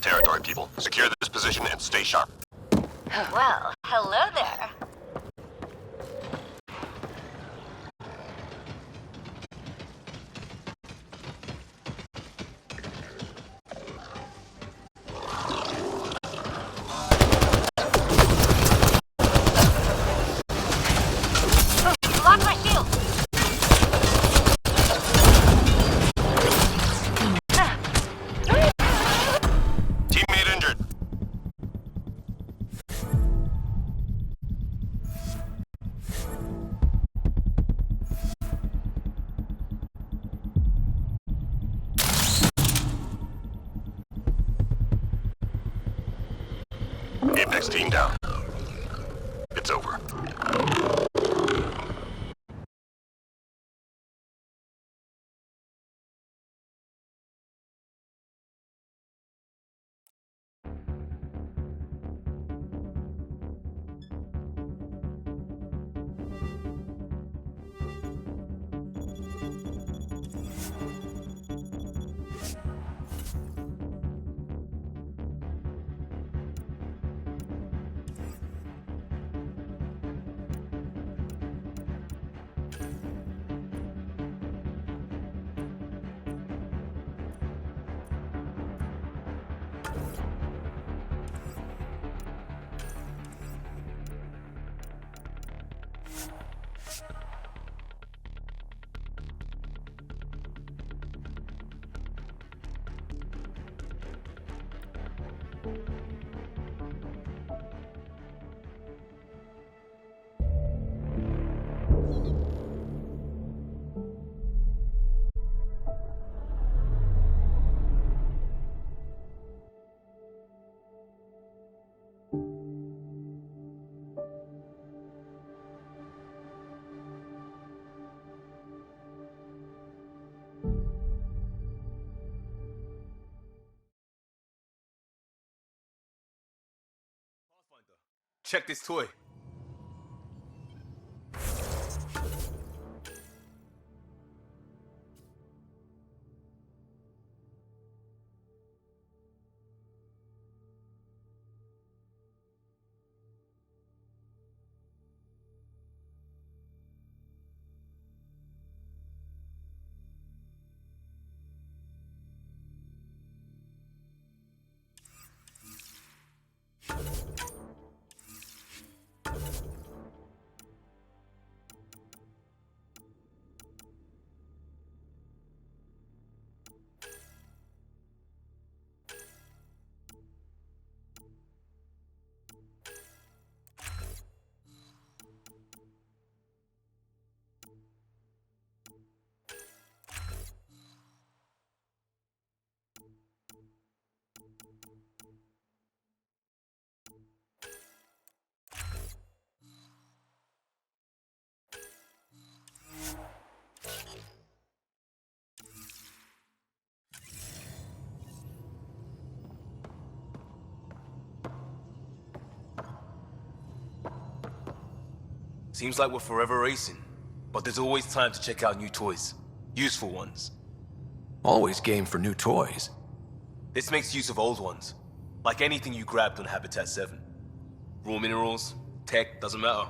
territory, people. Secure this position and stay sharp. Well, hello there. Block my shield! Teammate injured. Apex team down. It's over. Check this toy. Seems like we're forever racing, but there's always time to check out new toys. Useful ones. Always game for new toys. This makes use of old ones, like anything you grabbed on Habitat 7. Raw minerals, tech, doesn't matter.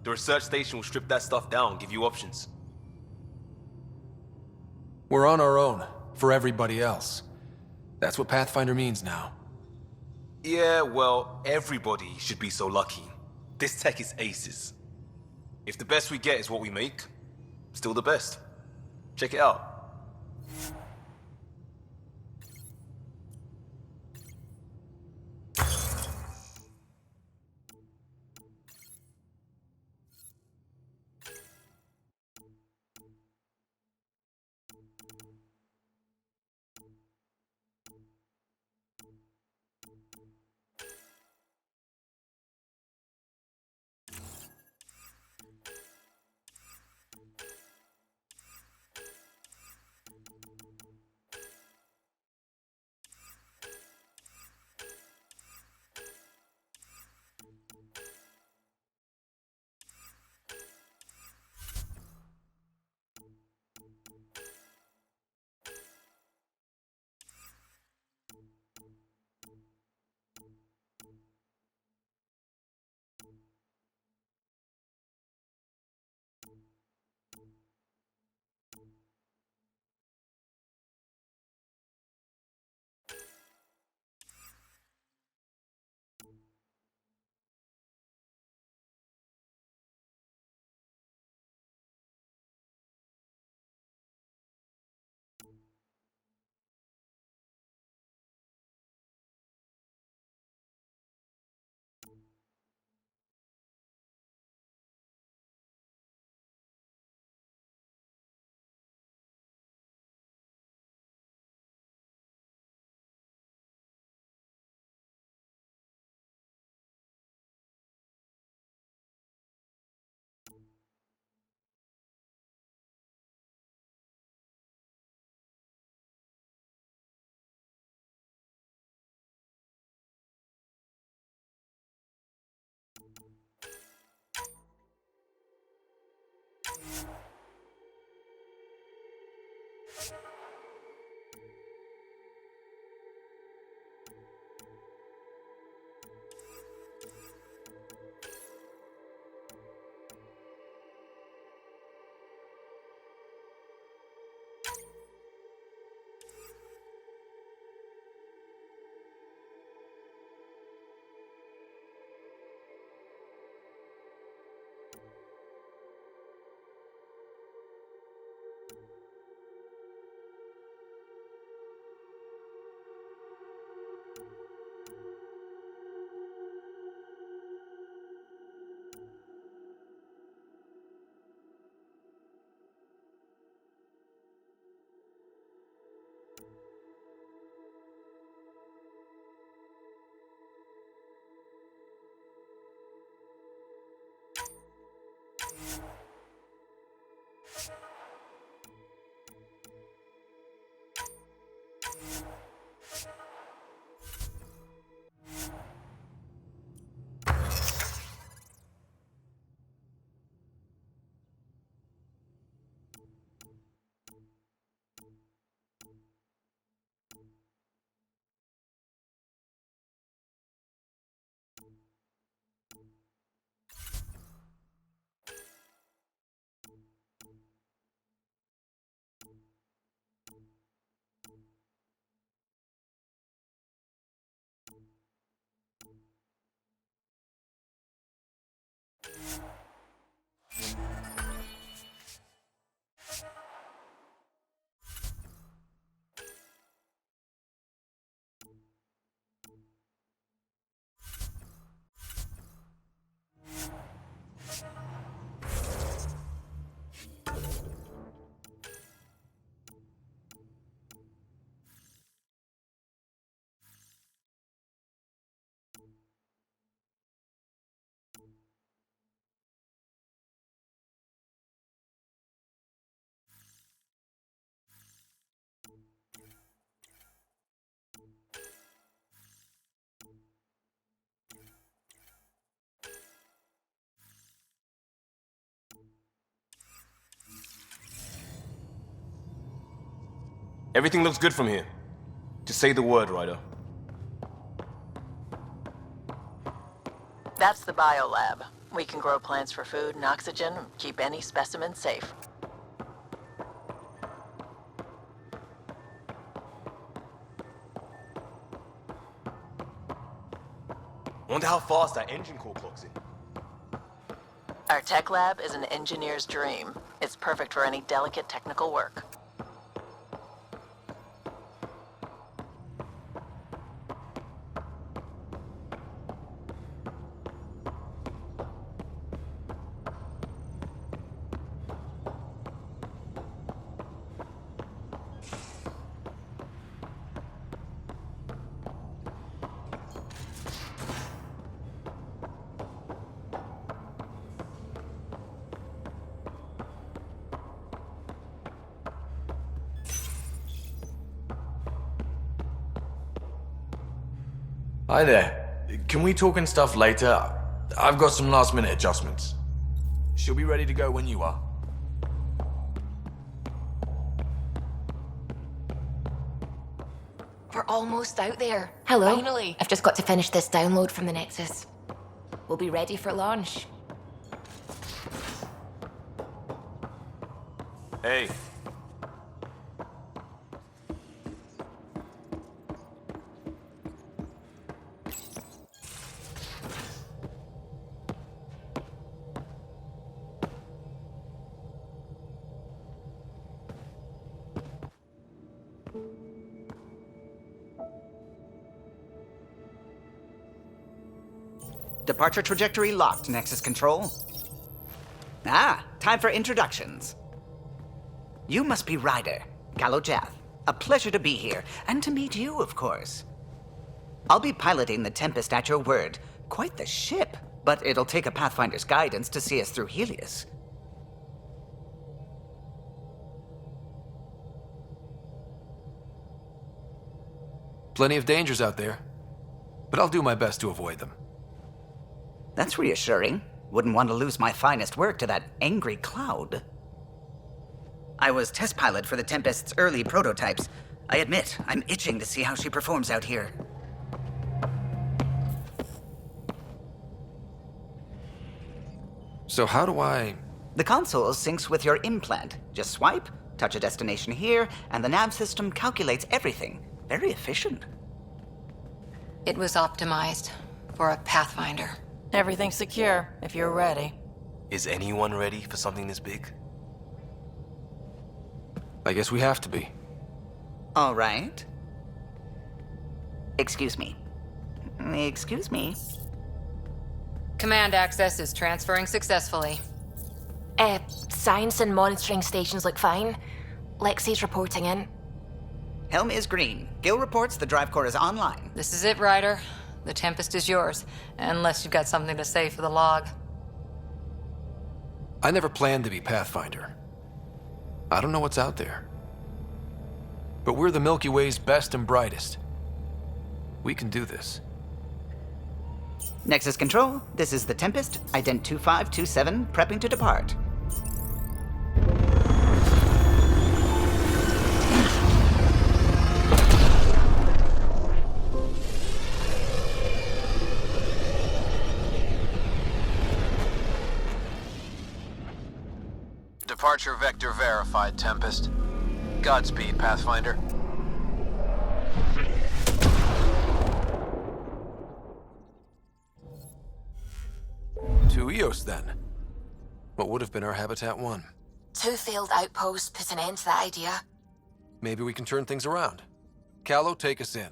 The research station will strip that stuff down and give you options. We're on our own, for everybody else. That's what Pathfinder means now. Yeah, well, everybody should be so lucky. This tech is aces. If the best we get is what we make, still the best. Check it out. Everything looks good from here. Just say the word, Ryder. That's the biolab. We can grow plants for food and oxygen, keep any specimen safe. Wonder how fast that engine core clocks in. Our tech lab is an engineer's dream. It's perfect for any delicate technical work. Hi there. Can we talk and stuff later? I've got some last-minute adjustments. She'll be ready to go when you are. We're almost out there. Hello. Finally. I've just got to finish this download from the Nexus. We'll be ready for launch. Hey. Departure trajectory locked, Nexus Control. Ah, time for introductions. You must be Ryder, Galojath. A pleasure to be here, and to meet you, of course. I'll be piloting the Tempest at your word. Quite the ship, but it'll take a Pathfinder's guidance to see us through Helios. Plenty of dangers out there, but I'll do my best to avoid them. That's reassuring. Wouldn't want to lose my finest work to that angry cloud. I was test pilot for the Tempest's early prototypes. I admit, I'm itching to see how she performs out here. So how do I... The console syncs with your implant. Just swipe, touch a destination here, and the nav system calculates everything. Very efficient. It was optimized for a Pathfinder. Everything's secure, if you're ready. Is anyone ready for something this big? I guess we have to be. All right. Excuse me. Excuse me. Command access is transferring successfully. Science and monitoring stations look fine. Lexi's reporting in. Helm is green. Gil reports the drive core is online. This is it, Ryder. The Tempest is yours, unless you've got something to say for the log. I never planned to be Pathfinder. I don't know what's out there. But we're the Milky Way's best and brightest. We can do this. Nexus Control, this is the Tempest, ident 2527, prepping to depart. Departure vector verified, Tempest. Godspeed, Pathfinder. 2 EOS then. What would have been our Habitat 1? 2 failed outposts put an end to that idea. Maybe we can turn things around. Callow, take us in.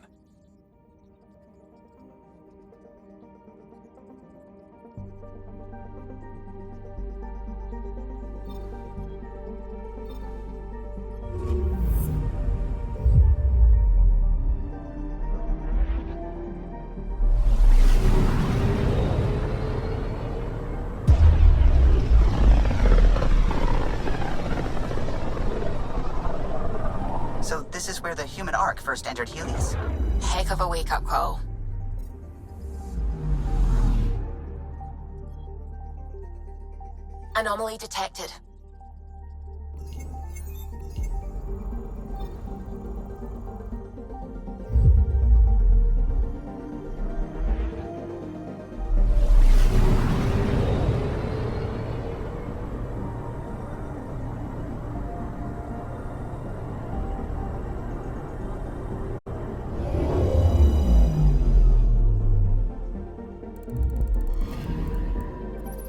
So this is where the human Ark first entered Helios? Heck of a wake-up call. Anomaly detected.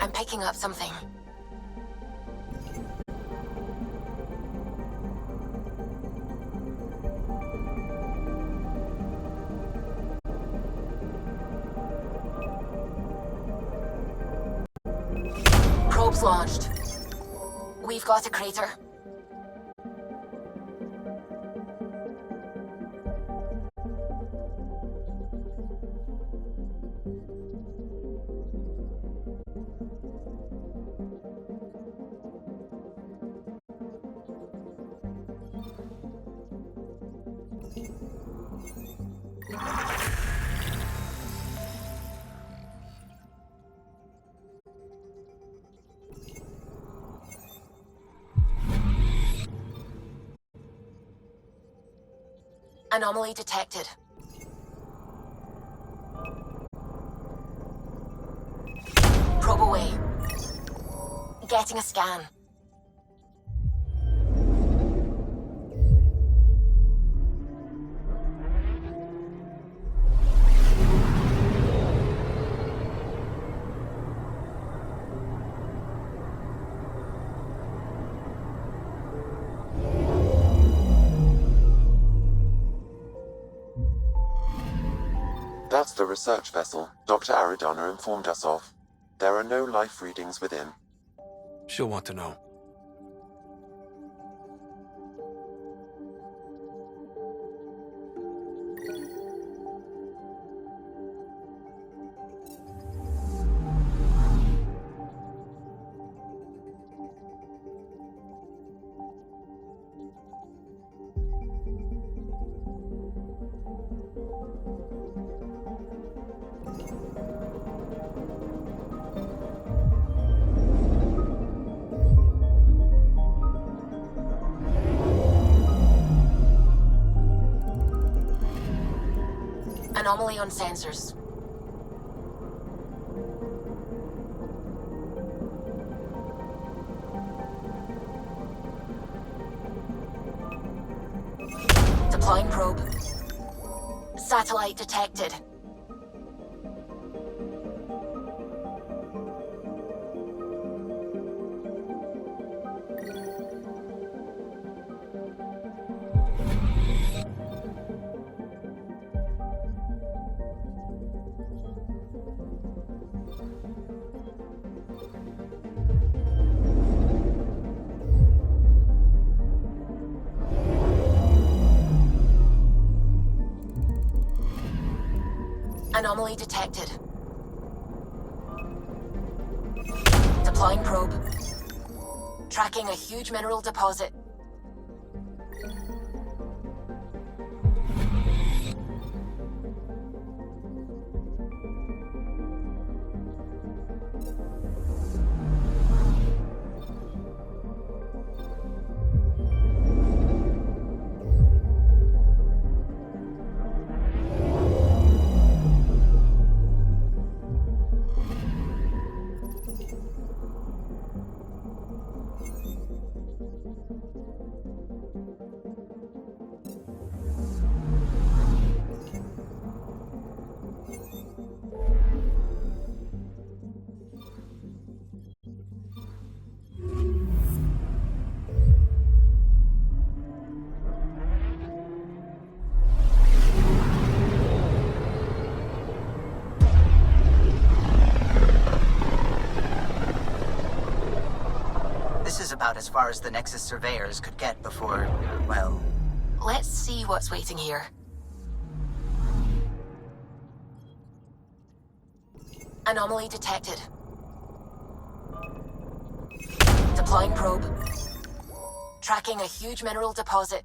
I'm picking up something. Probes launched. We've got a crater. Anomaly detected. Probe away. Getting a scan. That's the research vessel Dr. Aridana informed us of. There are no life readings within. She'll want to know. Anomaly on sensors. Deploying probe. Satellite detected. Anomaly detected. Deploying probe. Tracking a huge mineral deposit. as far as the Nexus surveyors could get before, well... Let's see what's waiting here. Anomaly detected. Deploying probe. Tracking a huge mineral deposit.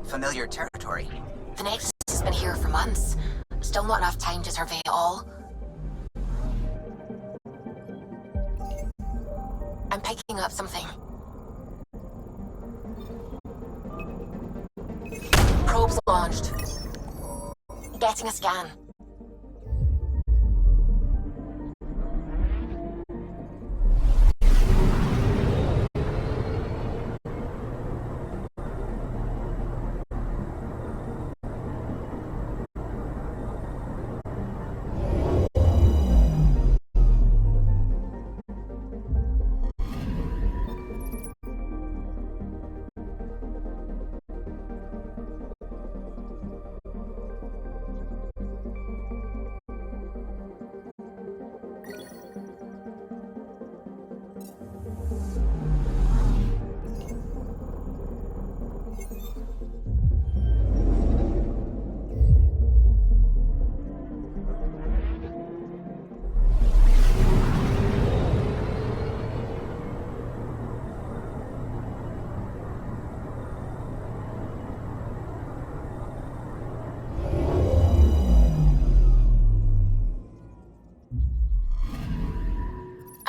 Familiar territory. The Nexus has been here for months. Still not enough time to survey it all. I'm picking up something. Probes launched. Getting a scan.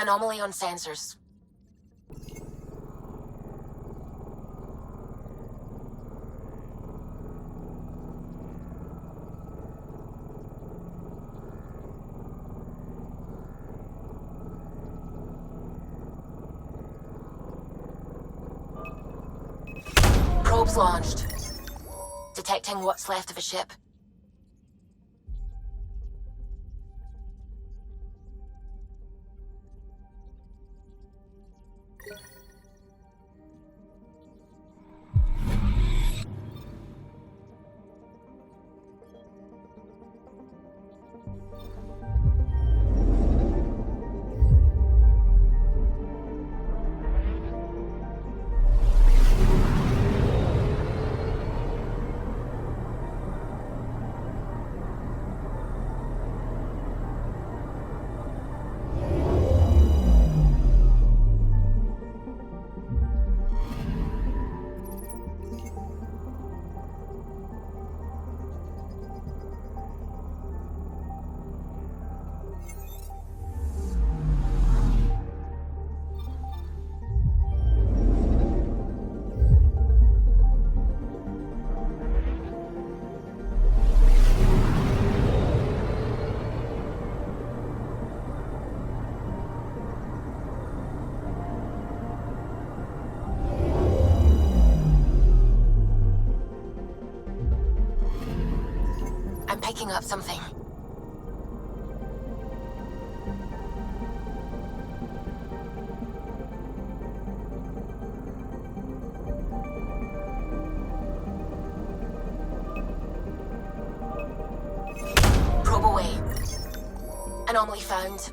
Anomaly on sensors. Probes launched. Detecting what's left of a ship. I'm picking up something. Probe away. Anomaly found.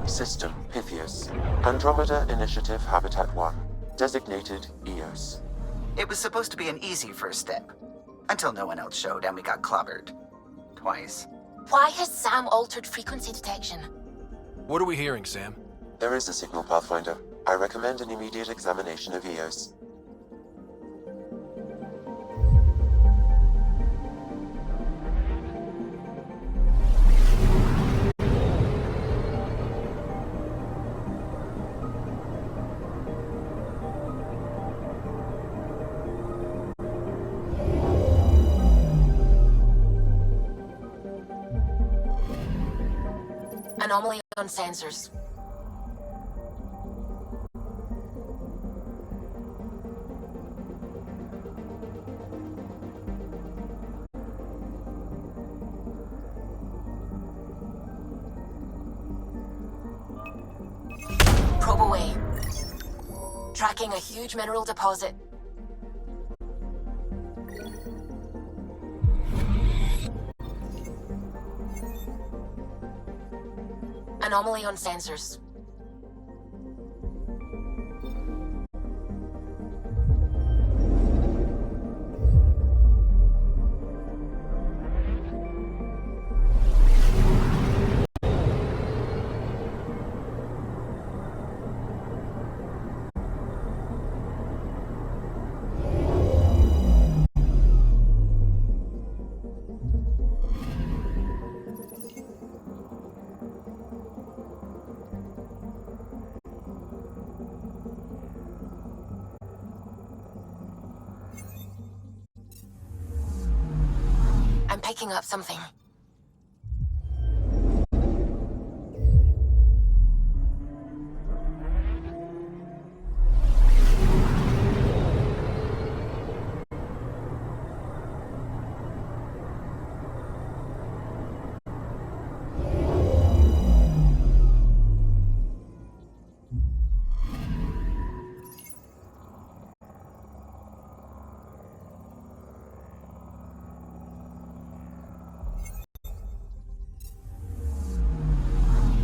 System Pythias. Andromeda Initiative Habitat 1. Designated EOS. It was supposed to be an easy first step. Until no one else showed and we got clobbered. Twice. Why has Sam altered frequency detection? What are we hearing, Sam? There is a signal, Pathfinder. I recommend an immediate examination of EOS. Anomaly on sensors. Probe away. Tracking a huge mineral deposit. Anomaly on sensors. picking up something.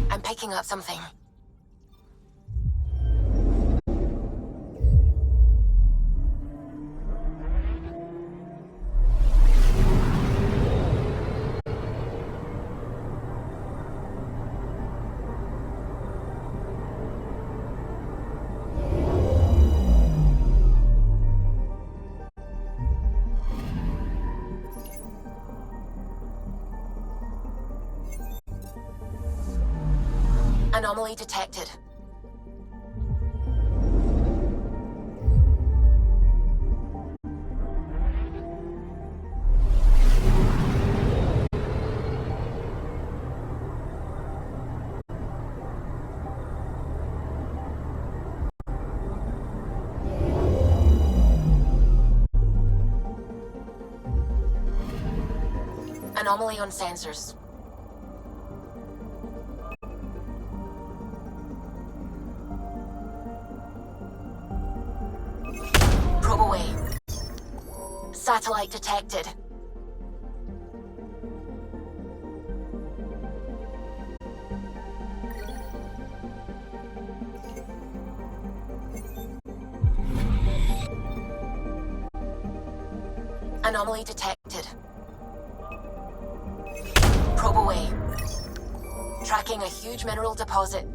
I'm picking up something. Anomaly detected. Anomaly on sensors. Probe away. Satellite detected. Anomaly detected. Probe away. Tracking a huge mineral deposit.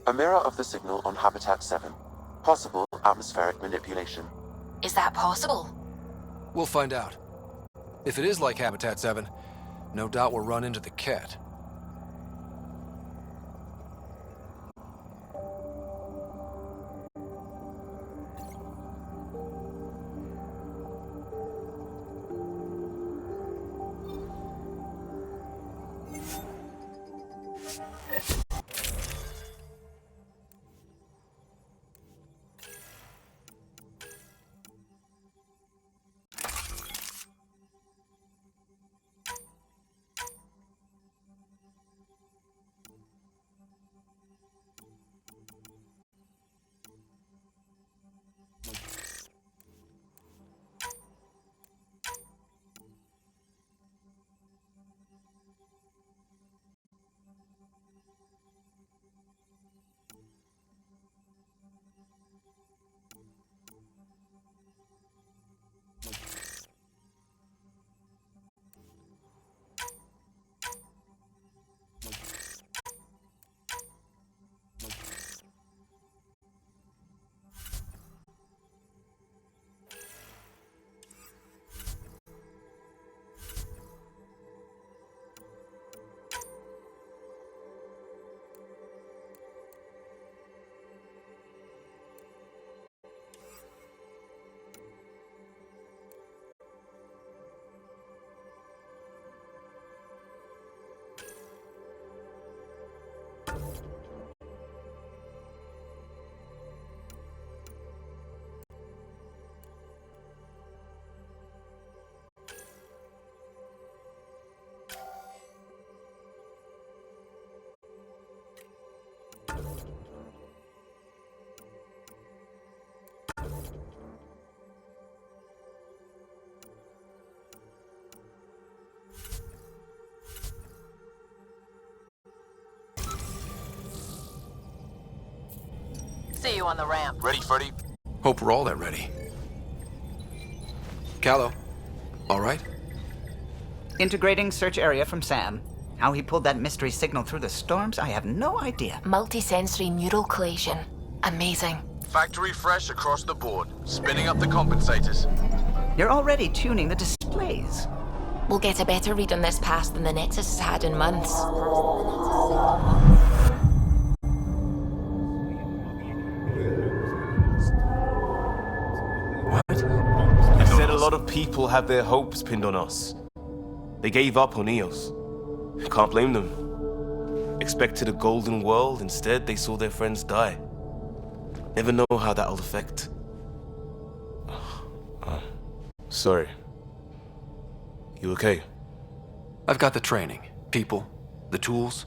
A mirror of the signal on Habitat 7. Possible atmospheric manipulation. Is that possible? We'll find out. If it is like Habitat 7, no doubt we'll run into the cat. See you on the ramp. Ready, Freddy? Hope we're all that ready. Callow, all right? Integrating search area from Sam. How he pulled that mystery signal through the storms, I have no idea. Multisensory neural collation. Amazing. Factory fresh across the board. Spinning up the compensators. You're already tuning the displays. We'll get a better read on this pass than the Nexus has had in months. You said a lot of people have their hopes pinned on us. They gave up on Eos. Can't blame them. Expected a golden world, instead they saw their friends die. Never know how that'll affect. Sorry. You okay? I've got the training, people, the tools.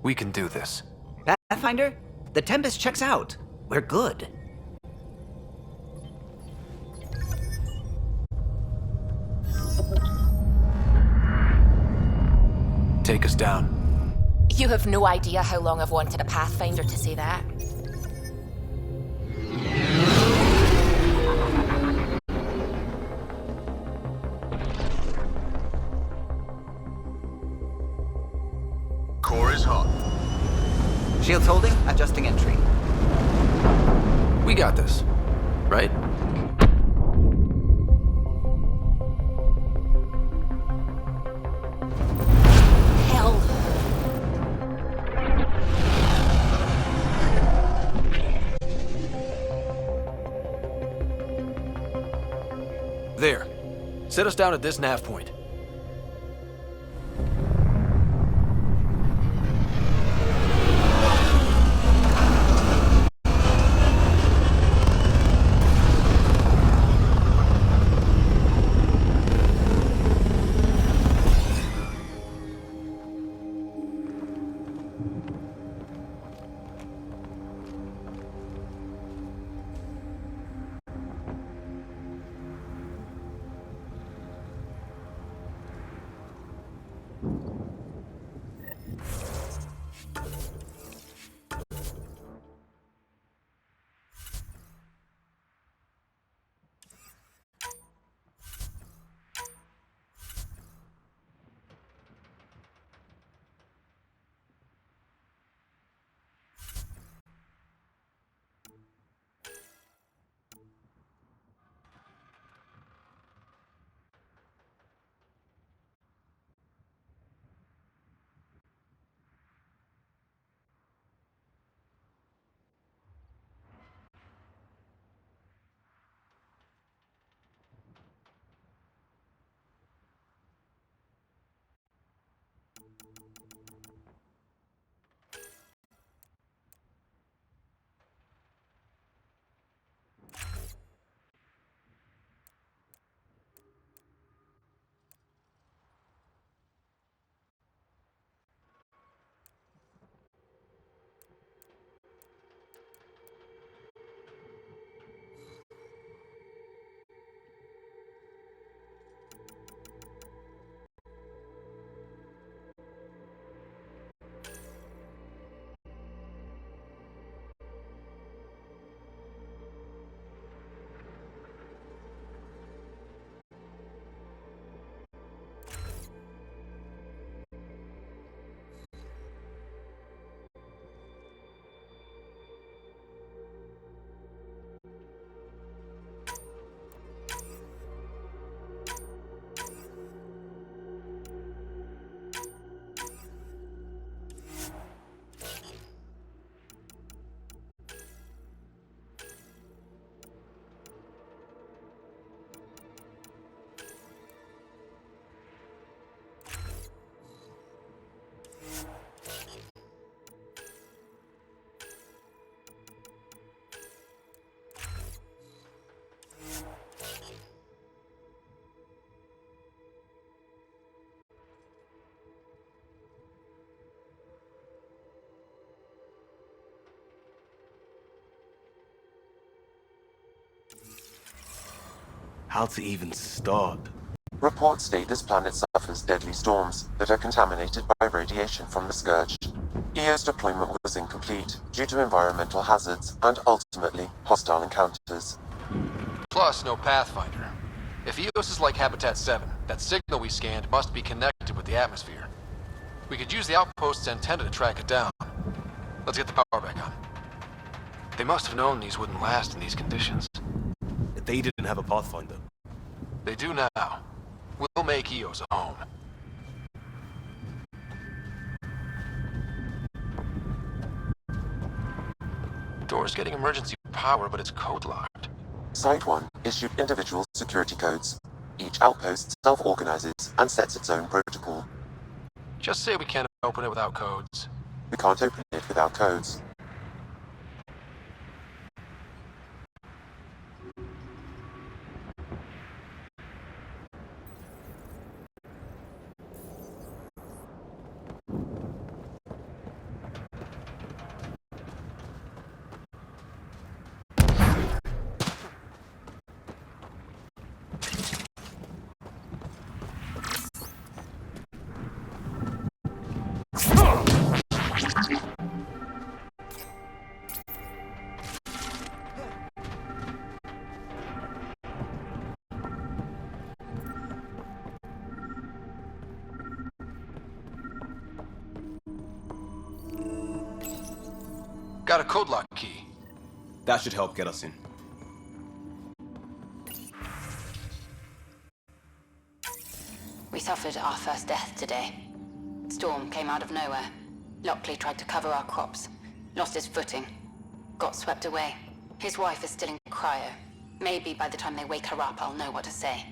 We can do this. Pathfinder, the Tempest checks out. We're good. Take us down. You have no idea how long I've wanted a Pathfinder to say that. Core is hot. Shields holding, adjusting entry. We got this, right? Hell. There. Set us down at this nav point. How to even start? Reports state this planet suffers deadly storms that are contaminated by radiation from the Scourge. EO's deployment was incomplete due to environmental hazards and ultimately hostile encounters. Plus, no Pathfinder. If EOS is like Habitat 7, that signal we scanned must be connected with the atmosphere. We could use the outpost's antenna to track it down. Let's get the power back on. They must have known these wouldn't last in these conditions. They didn't have a Pathfinder. They do now. We'll make EOS a home. Door's getting emergency power, but it's code locked. Site 1 issued individual security codes. Each outpost self-organizes and sets its own protocol. Just say we can't open it without codes. We can't open it without codes. Got a code lock key. That should help get us in. We suffered our first death today. Storm came out of nowhere. Lockley tried to cover our crops. Lost his footing. Got swept away. His wife is still in cryo. Maybe by the time they wake her up, I'll know what to say.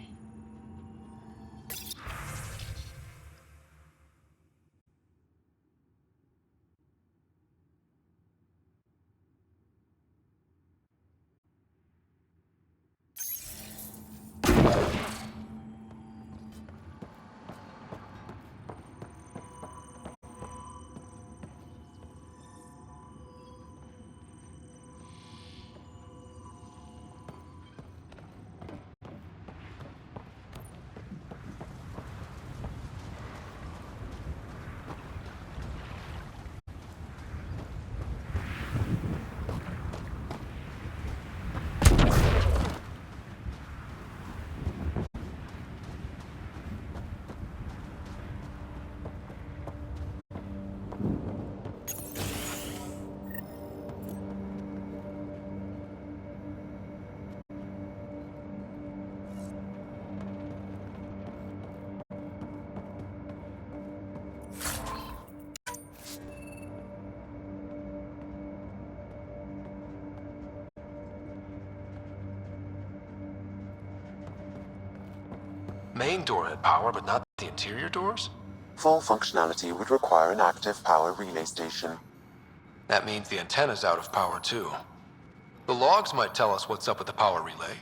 Main door had power, but not the interior doors? Full functionality would require an active power relay station. That means the antenna's out of power, too. The logs might tell us what's up with the power relay.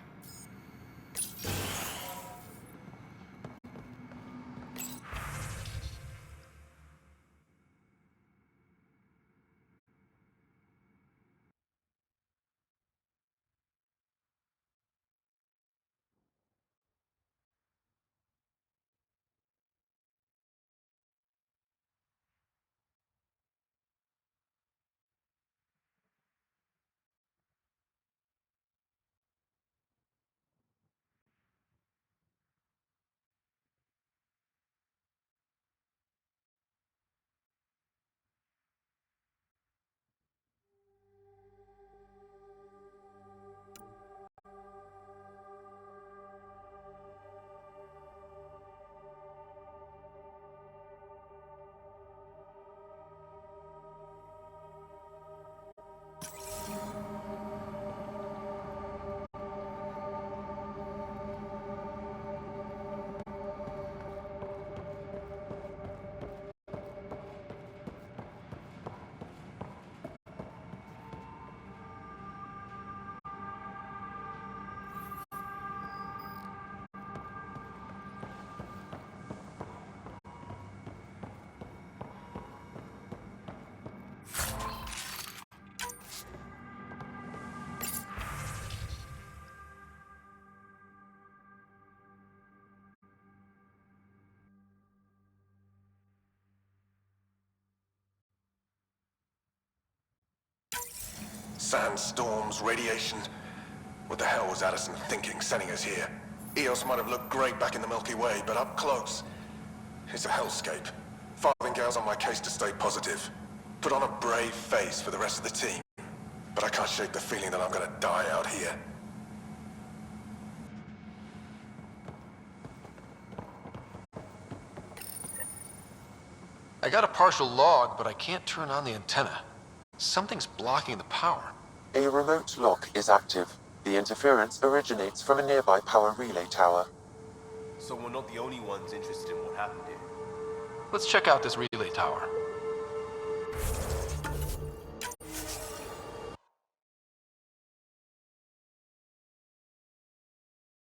Sandstorms, radiation. What the hell was Addison thinking, sending us here? Eos might have looked great back in the Milky Way, but up close, it's a hellscape. Farthingale's on my case to stay positive. Put on a brave face for the rest of the team. But I can't shake the feeling that I'm gonna die out here. I got a partial log, but I can't turn on the antenna. Something's blocking the power. A remote lock is active. The interference originates from a nearby power relay tower. So we're not the only ones interested in what happened here. Let's check out this relay tower.